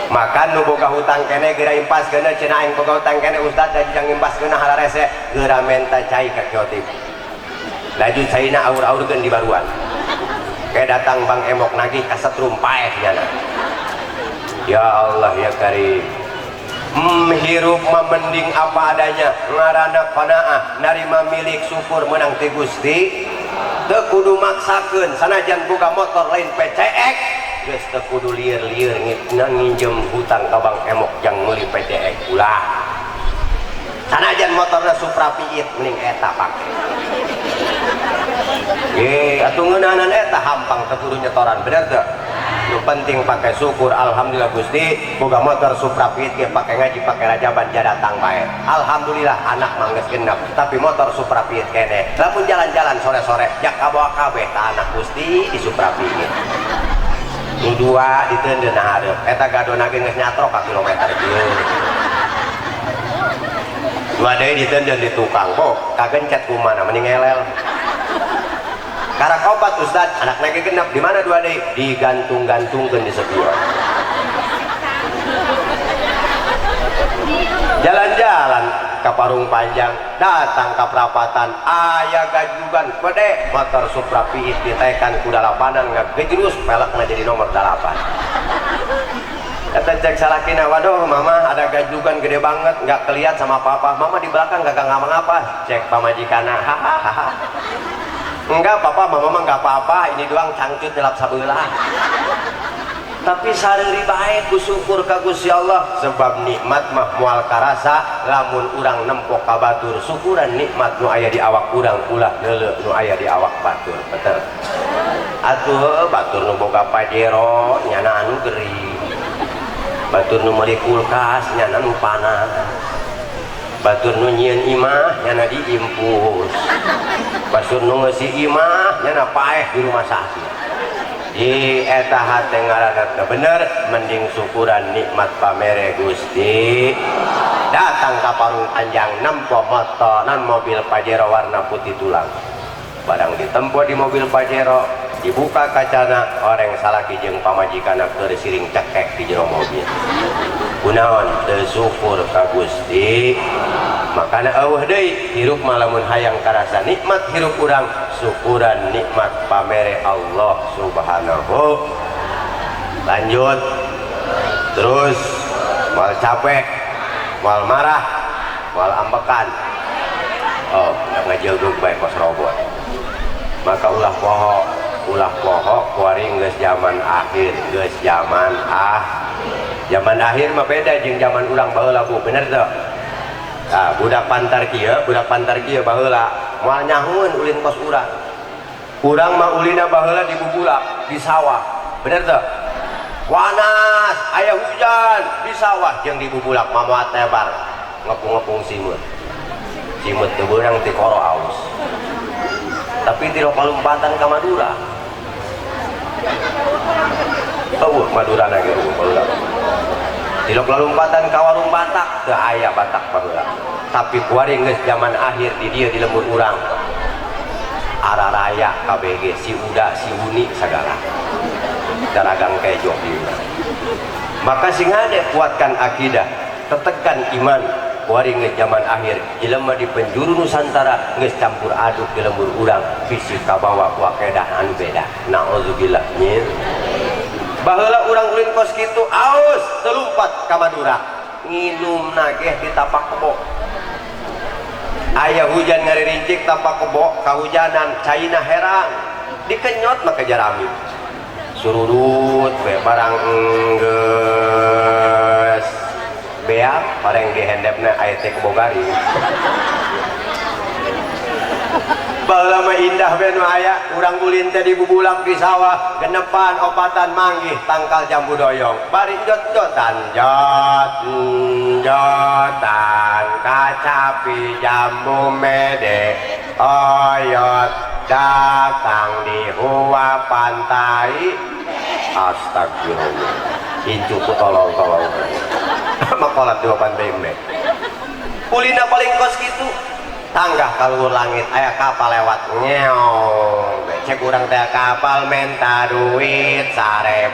Maka nu boga hutang kene geura impaskeun cenah aing boga hutang kene ustad da jang impaskeun hala rese geura menta cai ka kiotip. Laju caina aur-aurkeun di baruan. Kayak datang Bang Emok nagih ka setrum paeh nyana. Ya Allah ya Karim. Hirup mending apa adanya, ngarana qanaah, narima milik syukur menang ti Gusti. Teu kudu maksakeun, sanajan boga motor lain PCX, geus teu kudu lieur-lieur nginjem hutang ka Bang Emok yang meuli PCX ulah. Sanajan motorna Supra Piit mending eta pake. Atuh ngeunahanan eta hampang teu kudu nyetoran, bener teu? Nu penting pakai syukur. Alhamdulillah Gusti boga motor Supra Piit ge pake ngaji pake rajaban ja datang bae. Alhamdulillah anak mah geus genep tapi motor Supra Piit kene. Lamun jalan-jalan sore-sore jak kabawa kabeh ka anak Gusti di Supra Piit. Nu dua diteundeun hareup eta gadona ge geus nyatrok ka kilometer kieu. Dua deui diteundeun di tukang kok kagencet kumaha mending elel. Karena kaupat Ustad, anak lagi genap di mana dua deui? Digantung-gantungkeun di sepion. Jalan-jalan ke Parung Panjang, datang ke perapatan, aya gajugan pede motor Supra Piit ditekan ku dalapanan ngagejrus pelekna jadi nomor 8. Kata cek salakina, waduh mama ada gajugan gede banget nggak keliat sama papa. Mama di belakang gak ngapa-ngapa. Cek pamajikana, hahaha. Enggak papa mama enggak apa-apa, ini doang cangcut dilap sabelah. Tapi sareri bae ku syukur ka Gusti Allah sebab nikmat mah moal karasa lamun urang nempok ka batur. Syukuran nikmat nu aya di awak urang ulah leuleuh nu aya di awak batur. Betul. Atuh batur nu boga pajero nyana anu gering. Batur nu meuli kulkas nyana nu panas. Batur nu nyieun imah nyana diimpus. Batur nu ngeusi imah nyana paeh di rumah sakit. Eta hate ngaranna bener mending syukuran nikmat pamere Gusti. Datang ka Parung Panjang nempo motor nan mobil Pajero warna putih tulang. Barang ditempo di mobil Pajero, dibuka kacana, orang salaki jeung pamajikana keur siring cekek di jero mobil. Kunaon teu syukur ka Gusti. Makana eueuh deui hirup malamun hayang karasa nikmat hirup urang syukuran nikmat pamere Allah Subhanahu. Lanjut terus mal capek mal marah mal ambekan ngajeugug bae kos robot. Maka ulah poho kuaring geus zaman akhir geus zaman akhir mah beda jeung zaman urang baheula Bu, bener teu? Nah, budak pantar kieu baheula moal nyahueun ulin kos urang. Urang mah ulina baheula di bubulak di sawah. Bener teu? Panas, aya hujan di sawah jeung di bubulak mah moal tebar ngepung-ngepung simut. Simut teu beurang ti koro aus. Tapi di lompatan ka Madura. Madura lagi baheula. Dilok lalumpatan ka warung Batak teu aya Batak baheula. Tapi kuaring geus zaman akhir di dieu di lembur urang. Araraya KBG si Uda si Uni sagala. Daragang kejo dieu. Maka sing ade kuatkan akidah, tetekan iman. Kuaring geus zaman akhir jelema di penjuru Nusantara geus campur aduk di lembur urang fisik kabawa ku akedah anu beda. Nauzubillah min. Baheula urang ulin kos kitu aus telumpat ka Madura nginum nageh di tapak kebo. Aya hujan ngaririncik tapak kebo kahujanan caina herang dikenyot maka jarami sururut we barang geus beak orang di handapna aya teh kebogari baheula mah indah we nu aya urang ulin teh di bubulak di sawah genepan opatan manggih tangkal jambu doyong bari jot-jotan jot-jotan kacapi jambu mede oyot datang di hua pantai astagfirullah incu ku tolong makolat di hua pantai me ulina paling kos gitu tanggah kaluhur langit aya kapal lewat nyeong cek urang teh kapal menta duit 1.000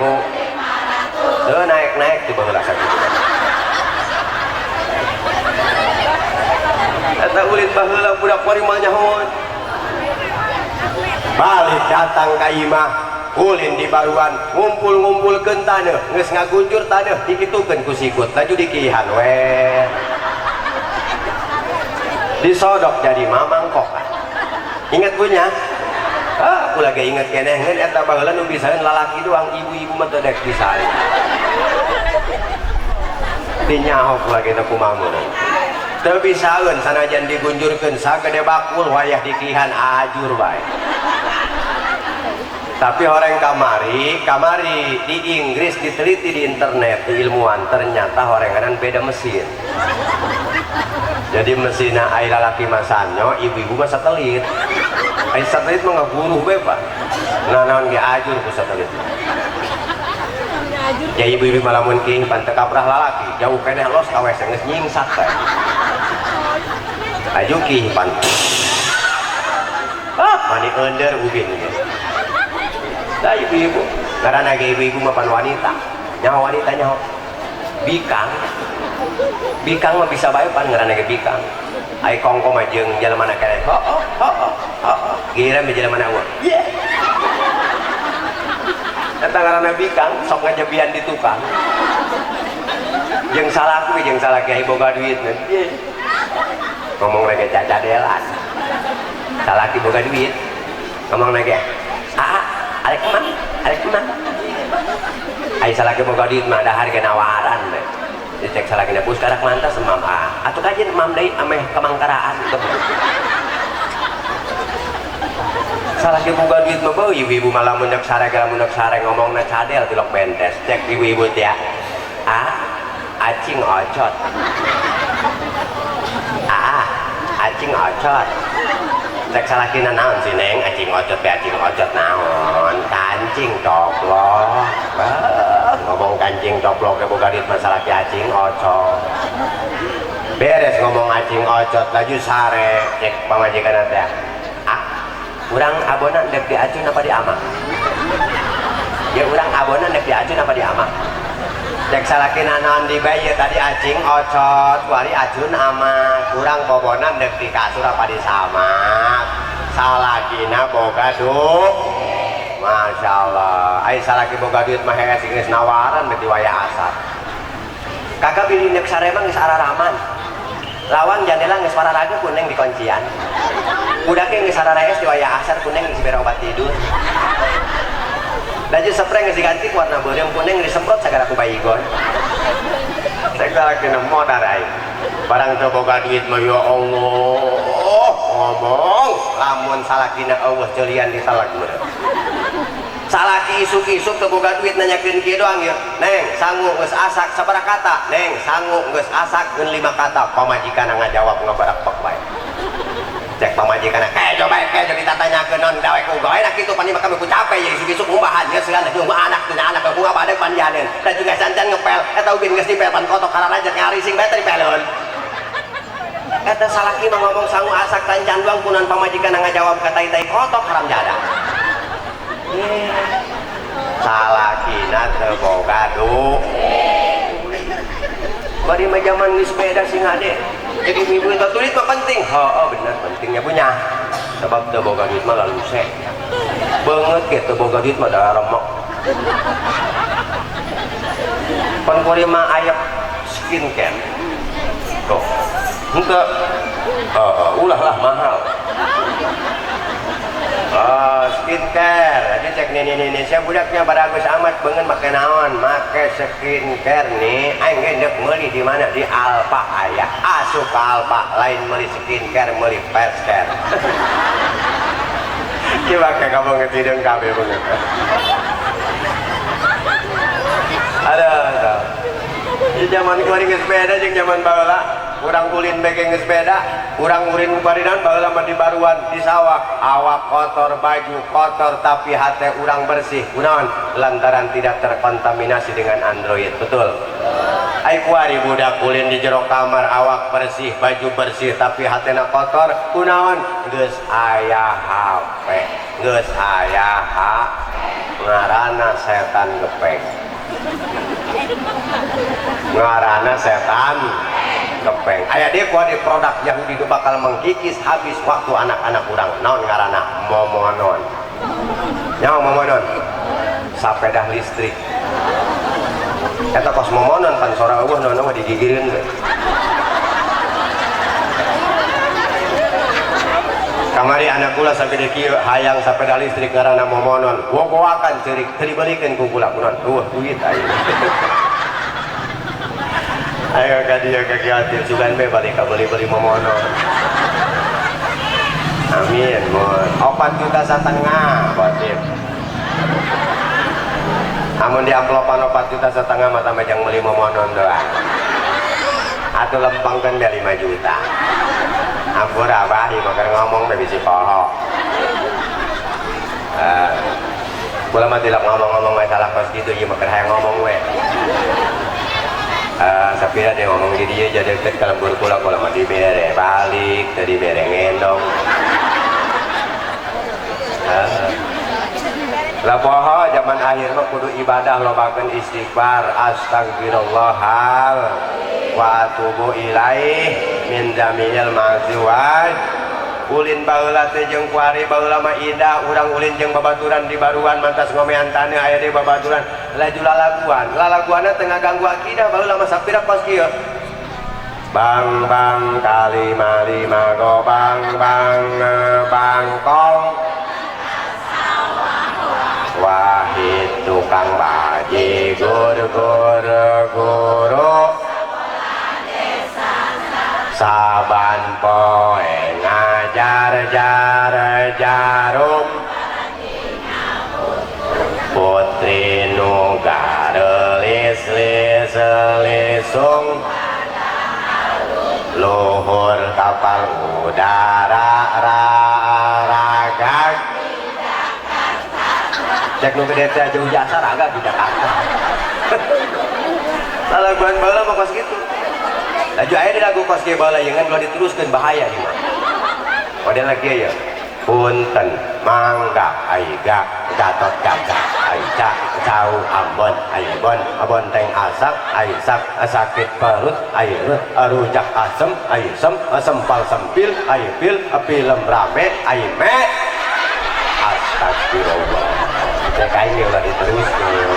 teu naik-naik di baheula sakitu eta ulin baheula budak warima nyahoan balik datang ka imah ulin di baruan ngumpul-ngumpulkeun taneuh geus ngagunjur taneuh dikitukeun ku sikut laju dikihan we disodok jadi mamang kok inget punya aku lagi inget kenengen eta baheula nu bisaeun lalaki doang ibu-ibu mah teu dek bisaeun dinyahok lagi teh kumaha teu bisaeun sanajan digunjurkeun sagede bakul wayah dikihan ajur bae tapi orang kamari di Inggris diteliti di internet di ilmuwan ternyata oranganan beda mesin jadi mesinnya air lalaki masanyo ibu-ibu mah satelit air satelit mah ngebunuh bebas nah naon ge ajur ku satelit ya ibu-ibu malamun king panteu kaprah lalaki jauh keneh los ka WC geus nyingsak teh aju kih pan mani eunder ubin ge da ibu-ibu karena ge ibu-ibu mah pan wanita nyaho wanita nyaho bikang mah bisa bae pan ngaranna ge bikang ai kongko mah jeung jalemana keneh gira mah jalemana eueuh eta ngaranna bikang sok ngajebian di tukang jeung salaku jeung salaki ai boga duit ngomong lagi cacadelan salaki boga duit ngomong lagi arek kemana ai salaki boga duit mah ada harga nawaran dicek salakina bus karak mantas emam atuh kajen emam deui ameh kemangkaraan salaki boga duit mah beuh ibu-ibu malah mundak sare ngomongna cadel tilok bentes cek ibu-ibu teh ya acing ocot acing ocot cek salakina naon sih neng acing ocot naon kancing coplok ngomong kancing coplok ke boga duit masalah acing ocot beres ngomong acing ocot laju sare cek pamajikan teh urang abonan dek diacun apa diamak ya urang abonan dek diacun apa diamak cek salakina naon di bayi tadi acing ocot wari acun amak urang bobonan dek di kasur apa disamak salakina boga duit Masya Allah ai salaki boga duit mah hees geus nawaran beti wayah asar kakak pilih nek sarema geus araraman lawang jandela geus pararaga kuneng di kuncian budak geus araraes di wayah asar kuneng geus bere obat tidur laju spray geus diganti warna beureum kuneng disemprot sagara ku bayigon cek salakina modar ai barang teu boga duit mah ya Allah ngomong lamun salakina Allah ceulian ditalak beureuh salaki isuk-isuk teu boga duit nanyakeun kieu doang ya neng sangu geus asak sabaraha kata neng sangu geus asak geun 5 kata pamajikanna ngajawab ngabarak pek bae cek pamajikanna coba ditatanyakeun non dawek ku gawe na kitu pan ieu kami ku capek ya isuk-isuk ngumbahan geus segala jeung anak teu anak ku ngabade panjaneun da juga sancan ngepel eta ubin geus dipel pan kotok karana jeung ngarising bae teh dipeleun eta salaki mah ngomong sangu asak tancan doang kunaon pamajikanna ngajawab ka tai-tai kotok haram jada salakina teu boga duit bari mah zaman geus beda sing ade jadi ibu itu duit mah penting bener pentingnya punya sebab teu boga duit mah lalu se beungeut ge teu boga duit mah da remok pan kuring mah aya skincare tuh henteu ulah lah mahal skincare jadi cek nih saya budaknya baragus amat banget make naon make skincare nih aing gendek meuli di mana di Alfa aya asup ke Alfa lain meuli skincare meuli face care coba kayak kamu ngetideung kabeh bener ada di zaman kuring sepeda jeung zaman baheula urang ulin bege sepeda urang ulin baridan baheula mah di baruan di sawah awak kotor baju kotor tapi hati urang bersih kunaon lantaran tidak terkontaminasi dengan android betul ai kuari budak ulin di jero kamar awak bersih baju bersih tapi hatena kotor kunaon geus aya HP geus aya ngaranna setan gepeng ngaranna setan gepeng aya dia kuat di produk Yahudi itu bakal mengkikis habis waktu anak-anak urang naon ngaranna momonon nyawa momonon sapedah listrik eta kos momonon pan sora eueuh naon mah digigireun we kamari anak kula sabede kieu hayang sapeda listrik ngaranna momonon gogoakan ceurik teu dibalikeun ku kula kunaon duit aya ayo ka dia ka kiatir sugan be balik ka beli momonon amin mun 4,5 juta batin amun di amplopan 4,5 juta mah tambah jang beli momonon doang atuh lempengkeun be 5 juta ampun abah ieu mah ngomong teh bisi poho kula mah tilak ngomong-ngomong we salah kos kitu ieu mah keur hayang ngomong we sapira dia ngomong di dia jadi deket kalembur kula mah dibere balik tadi bere ngendong lah poho zaman akhir mah kudu ibadah lobakeun istighfar astagfirullahal wa atubu ilaih min jamil ma'ziwaj ulin baheula teh jeung kuari baheula mah indah urang ulin jeung babaturan di baruan mantas ngomean taneuh aya di babaturan laju lalaguanna teu ngaganggu akidah baheula mah sapira kos kieu bang bang kali mali mago bang bang bangkong wahid tukang baji gur gur guru saban poe ngajar jar jarum putri nu garelis lis lisung luhur kapal udara ragag cek nu gede teh jauh jasa raga di Jakarta lalaguan baheula mah kos kitu laju aya di lagu kos kieu baheula yeungan ulah diteruskeun bahaya ieu mah model lagi ya punten mangga aiga gatot gagak aica cau ambon aibon abon teng asak aisak sakit perut airut rujak asem aisem sempal sempil aipil film rame aime astagfirullah cek aing ulah diteruskeun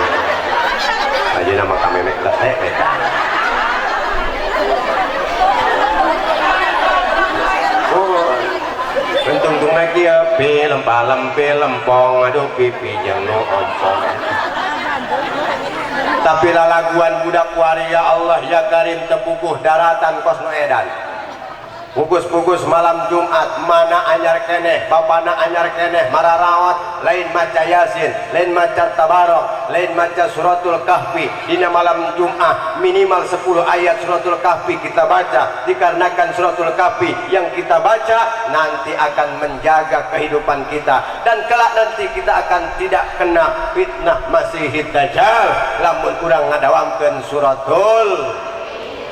ajeuna mah ka memek letek eta untung lagi ya film pong aduh pipi jeung nu ompong tapi lalaguan budak waria Allah ya karim tepukuh daratan kos nu edan pugus-pugus malam Jumat mana anyar keneh bapana anyar keneh mararawat lain maca yasin lain maca tabarok lain maca suratul kahfi dina malam Jumat minimal 10 ayat suratul kahfi kita baca dikarenakan suratul kahfi yang kita baca nanti akan menjaga kehidupan kita dan kelak nanti kita akan tidak kena fitnah Masihid Dajjal lamun urang ngadawamkeun suratul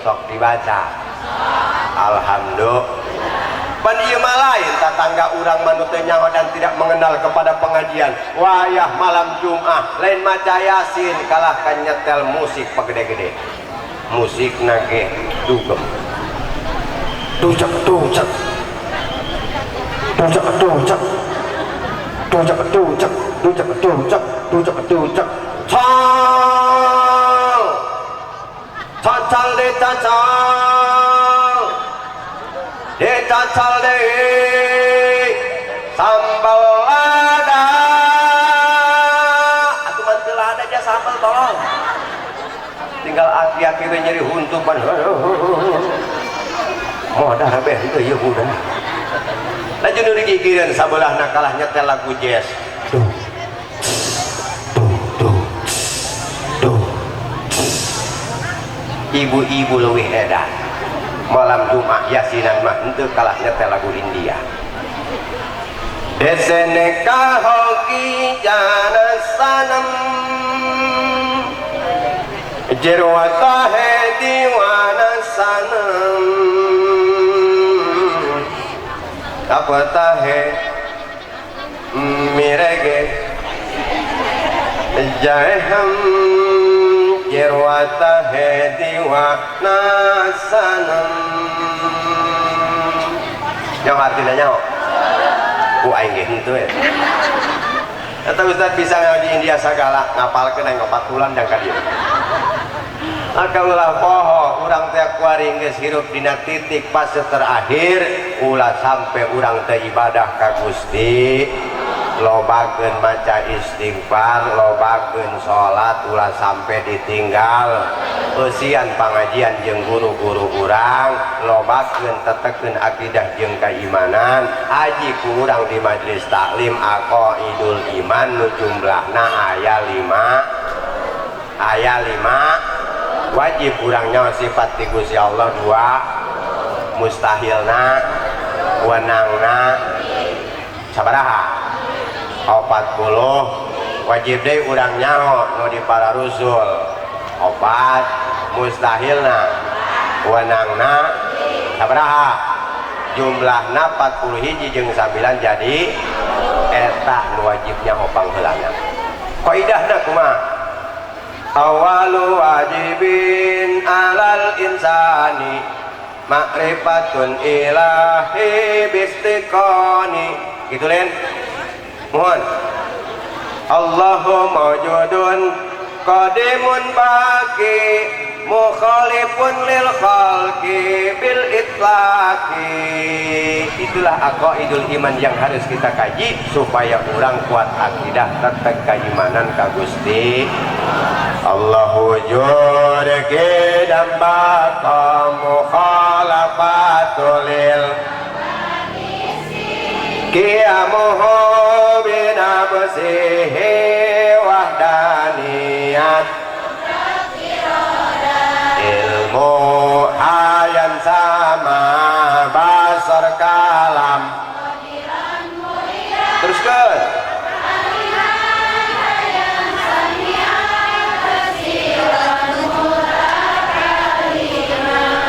sok dibaca alhamdulillah pan ieu mah lain tatangga urang manu teu nyawa dan tidak mengenal kepada pengajian wayah malam Jumat lain maca yasin kalahkan nyetel musik pagede-gede musik nage dugem tucek tucek tucek tucek tucek tucek tucek tucek tucek tucek cal cacal de cacal cacal de sambal lada aki-aki we nyeri huntupan modah beh itu ya udah laju nu digigireun sabelahna kalah nyetel lagu jazz tuh ibu-ibu leuwih edan malam Jumat yasinan mah henteu kalah nyetel lagu India desene kahoki jana sanam jirwata he diwana sanam apa tahe mirege jaham jirwata he diwana sanam yang artinya nyaho ku aing ge henteu ya eta Ustaz bisa ngaji India sagala ngapalkeun aing 4 bulan jang ka dieu maka ulah poho urang teh kuaring geus hirup dina titik fase terakhir ulah sampai urang teh ibadah ka Gusti lobakeun maca istighfar lobakeun salat ulah sampai ditinggal eusian pangajian jeung guru-guru urang lobakeun tetekeun akidah jeung keimanan aji ku urang di majelis taklim aqaidul iman nu jumlahna aya 5 wajib urangnya sifat ti Gusti Allah 2 mustahilna wenangna sabaraha 40 wajib deui urang nyaho nu di para rusul 4 mustahilna wenangna sabaraha jumlahna 40 hiji jeung 9 jadi eta nu wajib nyaho pangheulana qaidahna kumaha awalu wajibin alal insani ma'rifatun ilahi bistiqani gitu len mohon Allahu mawjudun qadimun baqi mukhalifun lil khalqi bil itlaqi itulah aqaidul iman yang harus kita kaji supaya orang kuat akidah tetap keimanan ka Gusti Allahu wujud qidam baqa mukhalafatul lil qiyamuhu binafsihi wahdaniyat ilmu hayan sama basar kalam teruskan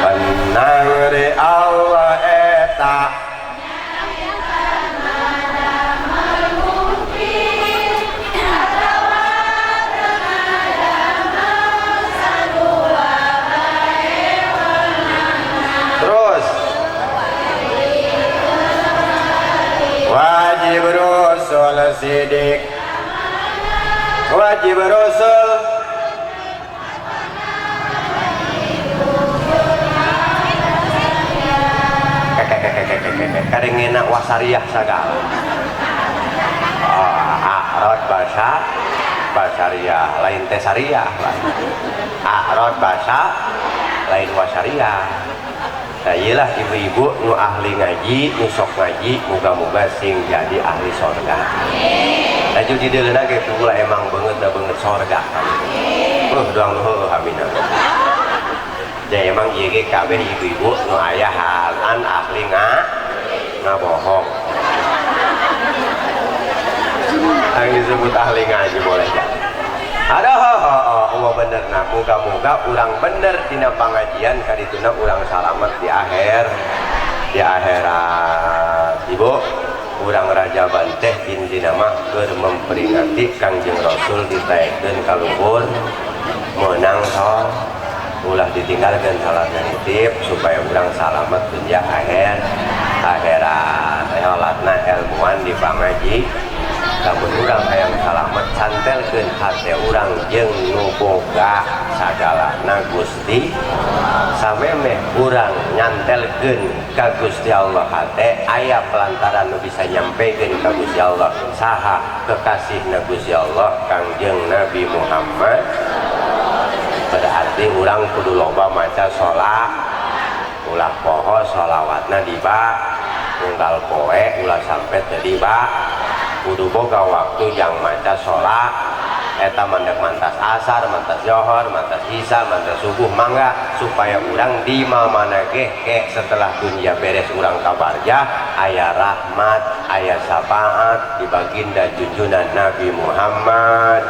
benang Allah eta wajib rasul sidik wajib rasul karengena wasariah sagala a'rad basa basariah lain tesariah a'rad basa lain wasariah. Nah iyalah ibu-ibu nu ahli ngaji, nu sok ngaji, moga-moga sing jadi ahli sorga. Nah jadi dia lagi pula emang banget sorga. Doang amin. Jadi emang iya kabeh ibu-ibu nu aya halan ahli ngabohong. Yang disebut ahli ngaji boleh ya. Ada Allah bener nah moga-moga urang bener dina pangajian kadituna urang salamet di akhirat ibu urang raja banteh intina mah keur memperingati Kangjeng Rasul ditaekeun ka luhur meunang sol ulah ditinggalkeun salat nitip supaya urang salamet dunya akhirat latna ilmuwan di pangaji lamun urang hayang salamet santelkeun hate urang jeung nu boga sagalana Gusti samemeh urang nyantelkeun ka Gusti Allah hate aya pelantaran nu bisa nyampekeun ka Gusti Allah saha kekasihna Gusti Allah Kangjeng Nabi Muhammad berarti orang kudu loba maca sholat ulah poho sholawatna diba unggal poe ulah sampai tadi ba kudu boga waktu yang maca sholat eta mandek mantas asar, mantas johor, mantas isya, mantas subuh mangga supaya orang di mana ke setelah dunia beres orang kabarja aya rahmat, aya syafaat di baginda junjungan Nabi Muhammad.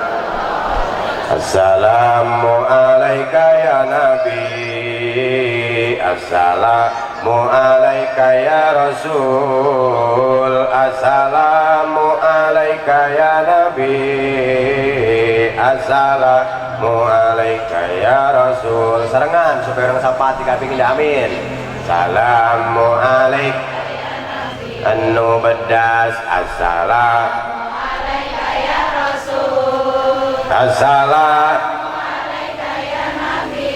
Assalamualaikum ya Nabi, Assalamualaikum ya Rasul, Assalamualaikum ya Nabi, Assalamualaikum ya Rasul. Serengan supaya orang sapa tiga pingin amin. Assalamualaikum anu bedas assalamualaikum ya Rasul, assalamualaikum ya Nabi,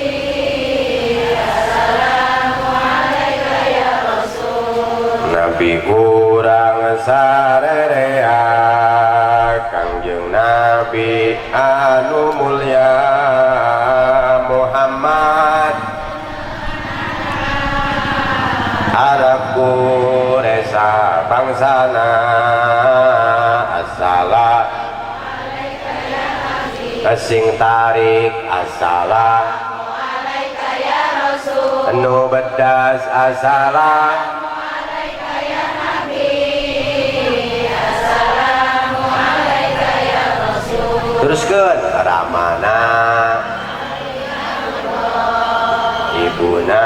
assalamualaikum ya Rasul. Nabi kurang sarerea Kangjeng Nabi anu mulia Muhammad harapku resa bangsana assalamualaikum ya Nabi kesing tarik assalamualaikum ya Rasul anu bedas assalamualaikum ya Nabi assalamualaikum ya Rasul. Teruskeun ramana ibuna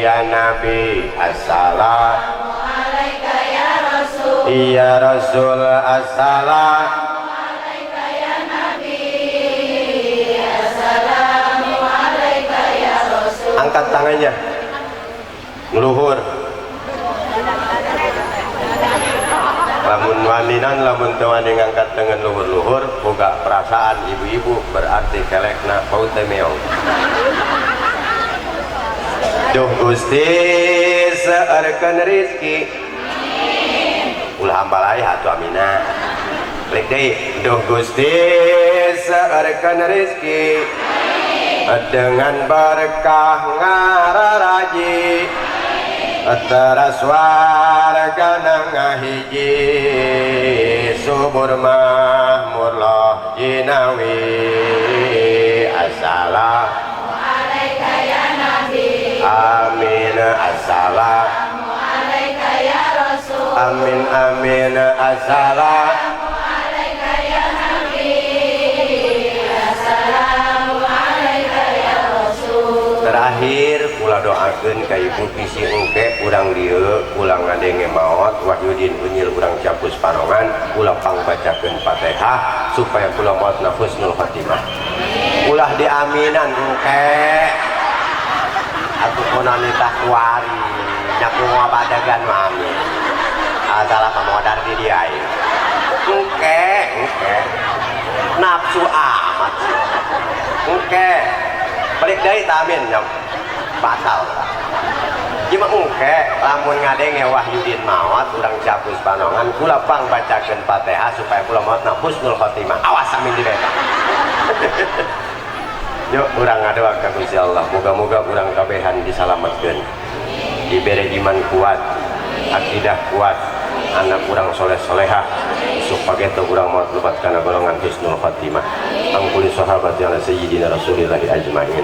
ya Nabi, assalamualaikum ya Rasul, ya Rasul, assalamualaikum ya Nabi, assalamualaikum ya Rasul. Angkat tangannya, ngeluhur. Lamun waninan, lamun tewani ngangkat dengan luhur-luhur, boga perasaan ibu-ibu berarti kelekna paute meong. Duh Gusti seerkeun rezeki ulah hambalai hatu amina klik deui duh Gusti seerkeun rezeki dengan berkah ngararaji teras wargana ngahiji subur mahmur loh jinawi assalamualaikum ya Nabi amin assalamualaikum ya Rasul amin amin assalamualaikum ya Nabi assalamualaikum ya Rasul. Terakhir kula doakeun ka ibu bisi engke urang dieu ulang ngadenge maot Wahyudin unyil urang capus panongan ulah pangbacakeun Fatihah supaya kula maotna husnul khotimah ulah diaminan engke aku punanita kuari nyaku ngabadagan mami asalah pamodar di dia engke nafsu amat engke balik dari tamin nyam batal cuma engke lamun ngadenge Wahyudin maot urang capus panongan kula pang bacakeun Fatihah supaya kula maotna husnul khotimah awas amin di beta. Yuk urang ngadoa ka Gusti Allah moga-moga urang kabehan disalametkeun dibere iman kuat akidah kuat anak urang soleh-solehah supaya teu urang maot lebat kana golongan husnul khotimah angkuli sahabat ya sayyidina rasulillahi ajmain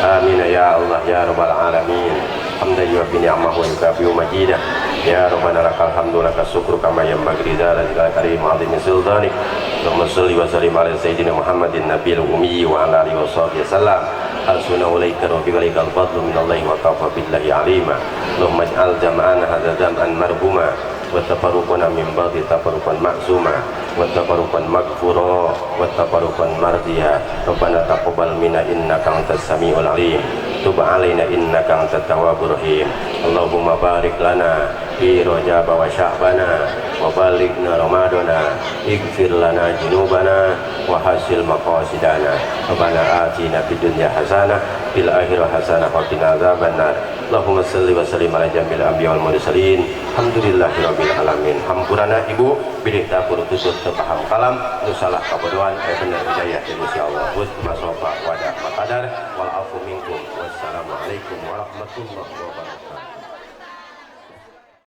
amin ya Allah ya rabbal alamin hamdan yuwaffi ni'amahu wa yukafi majidah ya rabbana lakal hamdu lakal syukru kama yanbaghi lidzalika karim azimi sultanik Allahumma shalli wa sallim ala sayyidina Muhammadin nabiyil ummi wa ala alihi washabihi wasallam asuna ulaika wa bilaikal fadlu minallahi wa kafa billahi alima Allahumma ij'al jam'ana hadza jam'an marhuma wa tafarruqana min ba'di tafarruqan ma'suma wa tafarruqan maghfura wa tafarruqan mardiya rabbana taqabbal minna innaka antas samiul alim tub alaina innaka antat tawwabur rahim Allahumma barik lana fi rajab wa sya'bana wa balighna ramadana ighfir lana junubana wa hasil maqasidana rabbana atina fid dunya hasanah fil akhirati hasanah wa qina adzabannar. Allahumma shalli wa sallim ala jamil anbiya wal mursalin. Alhamdulillahirabbil alamin. Hampurana ibu bilih dapur tusut paham kalam nu salah kabodohan bener hidayah insyaallah. Wa masofa wa da qadar wal afu minkum. Wassalamualaikum warahmatullahi wabarakatuh.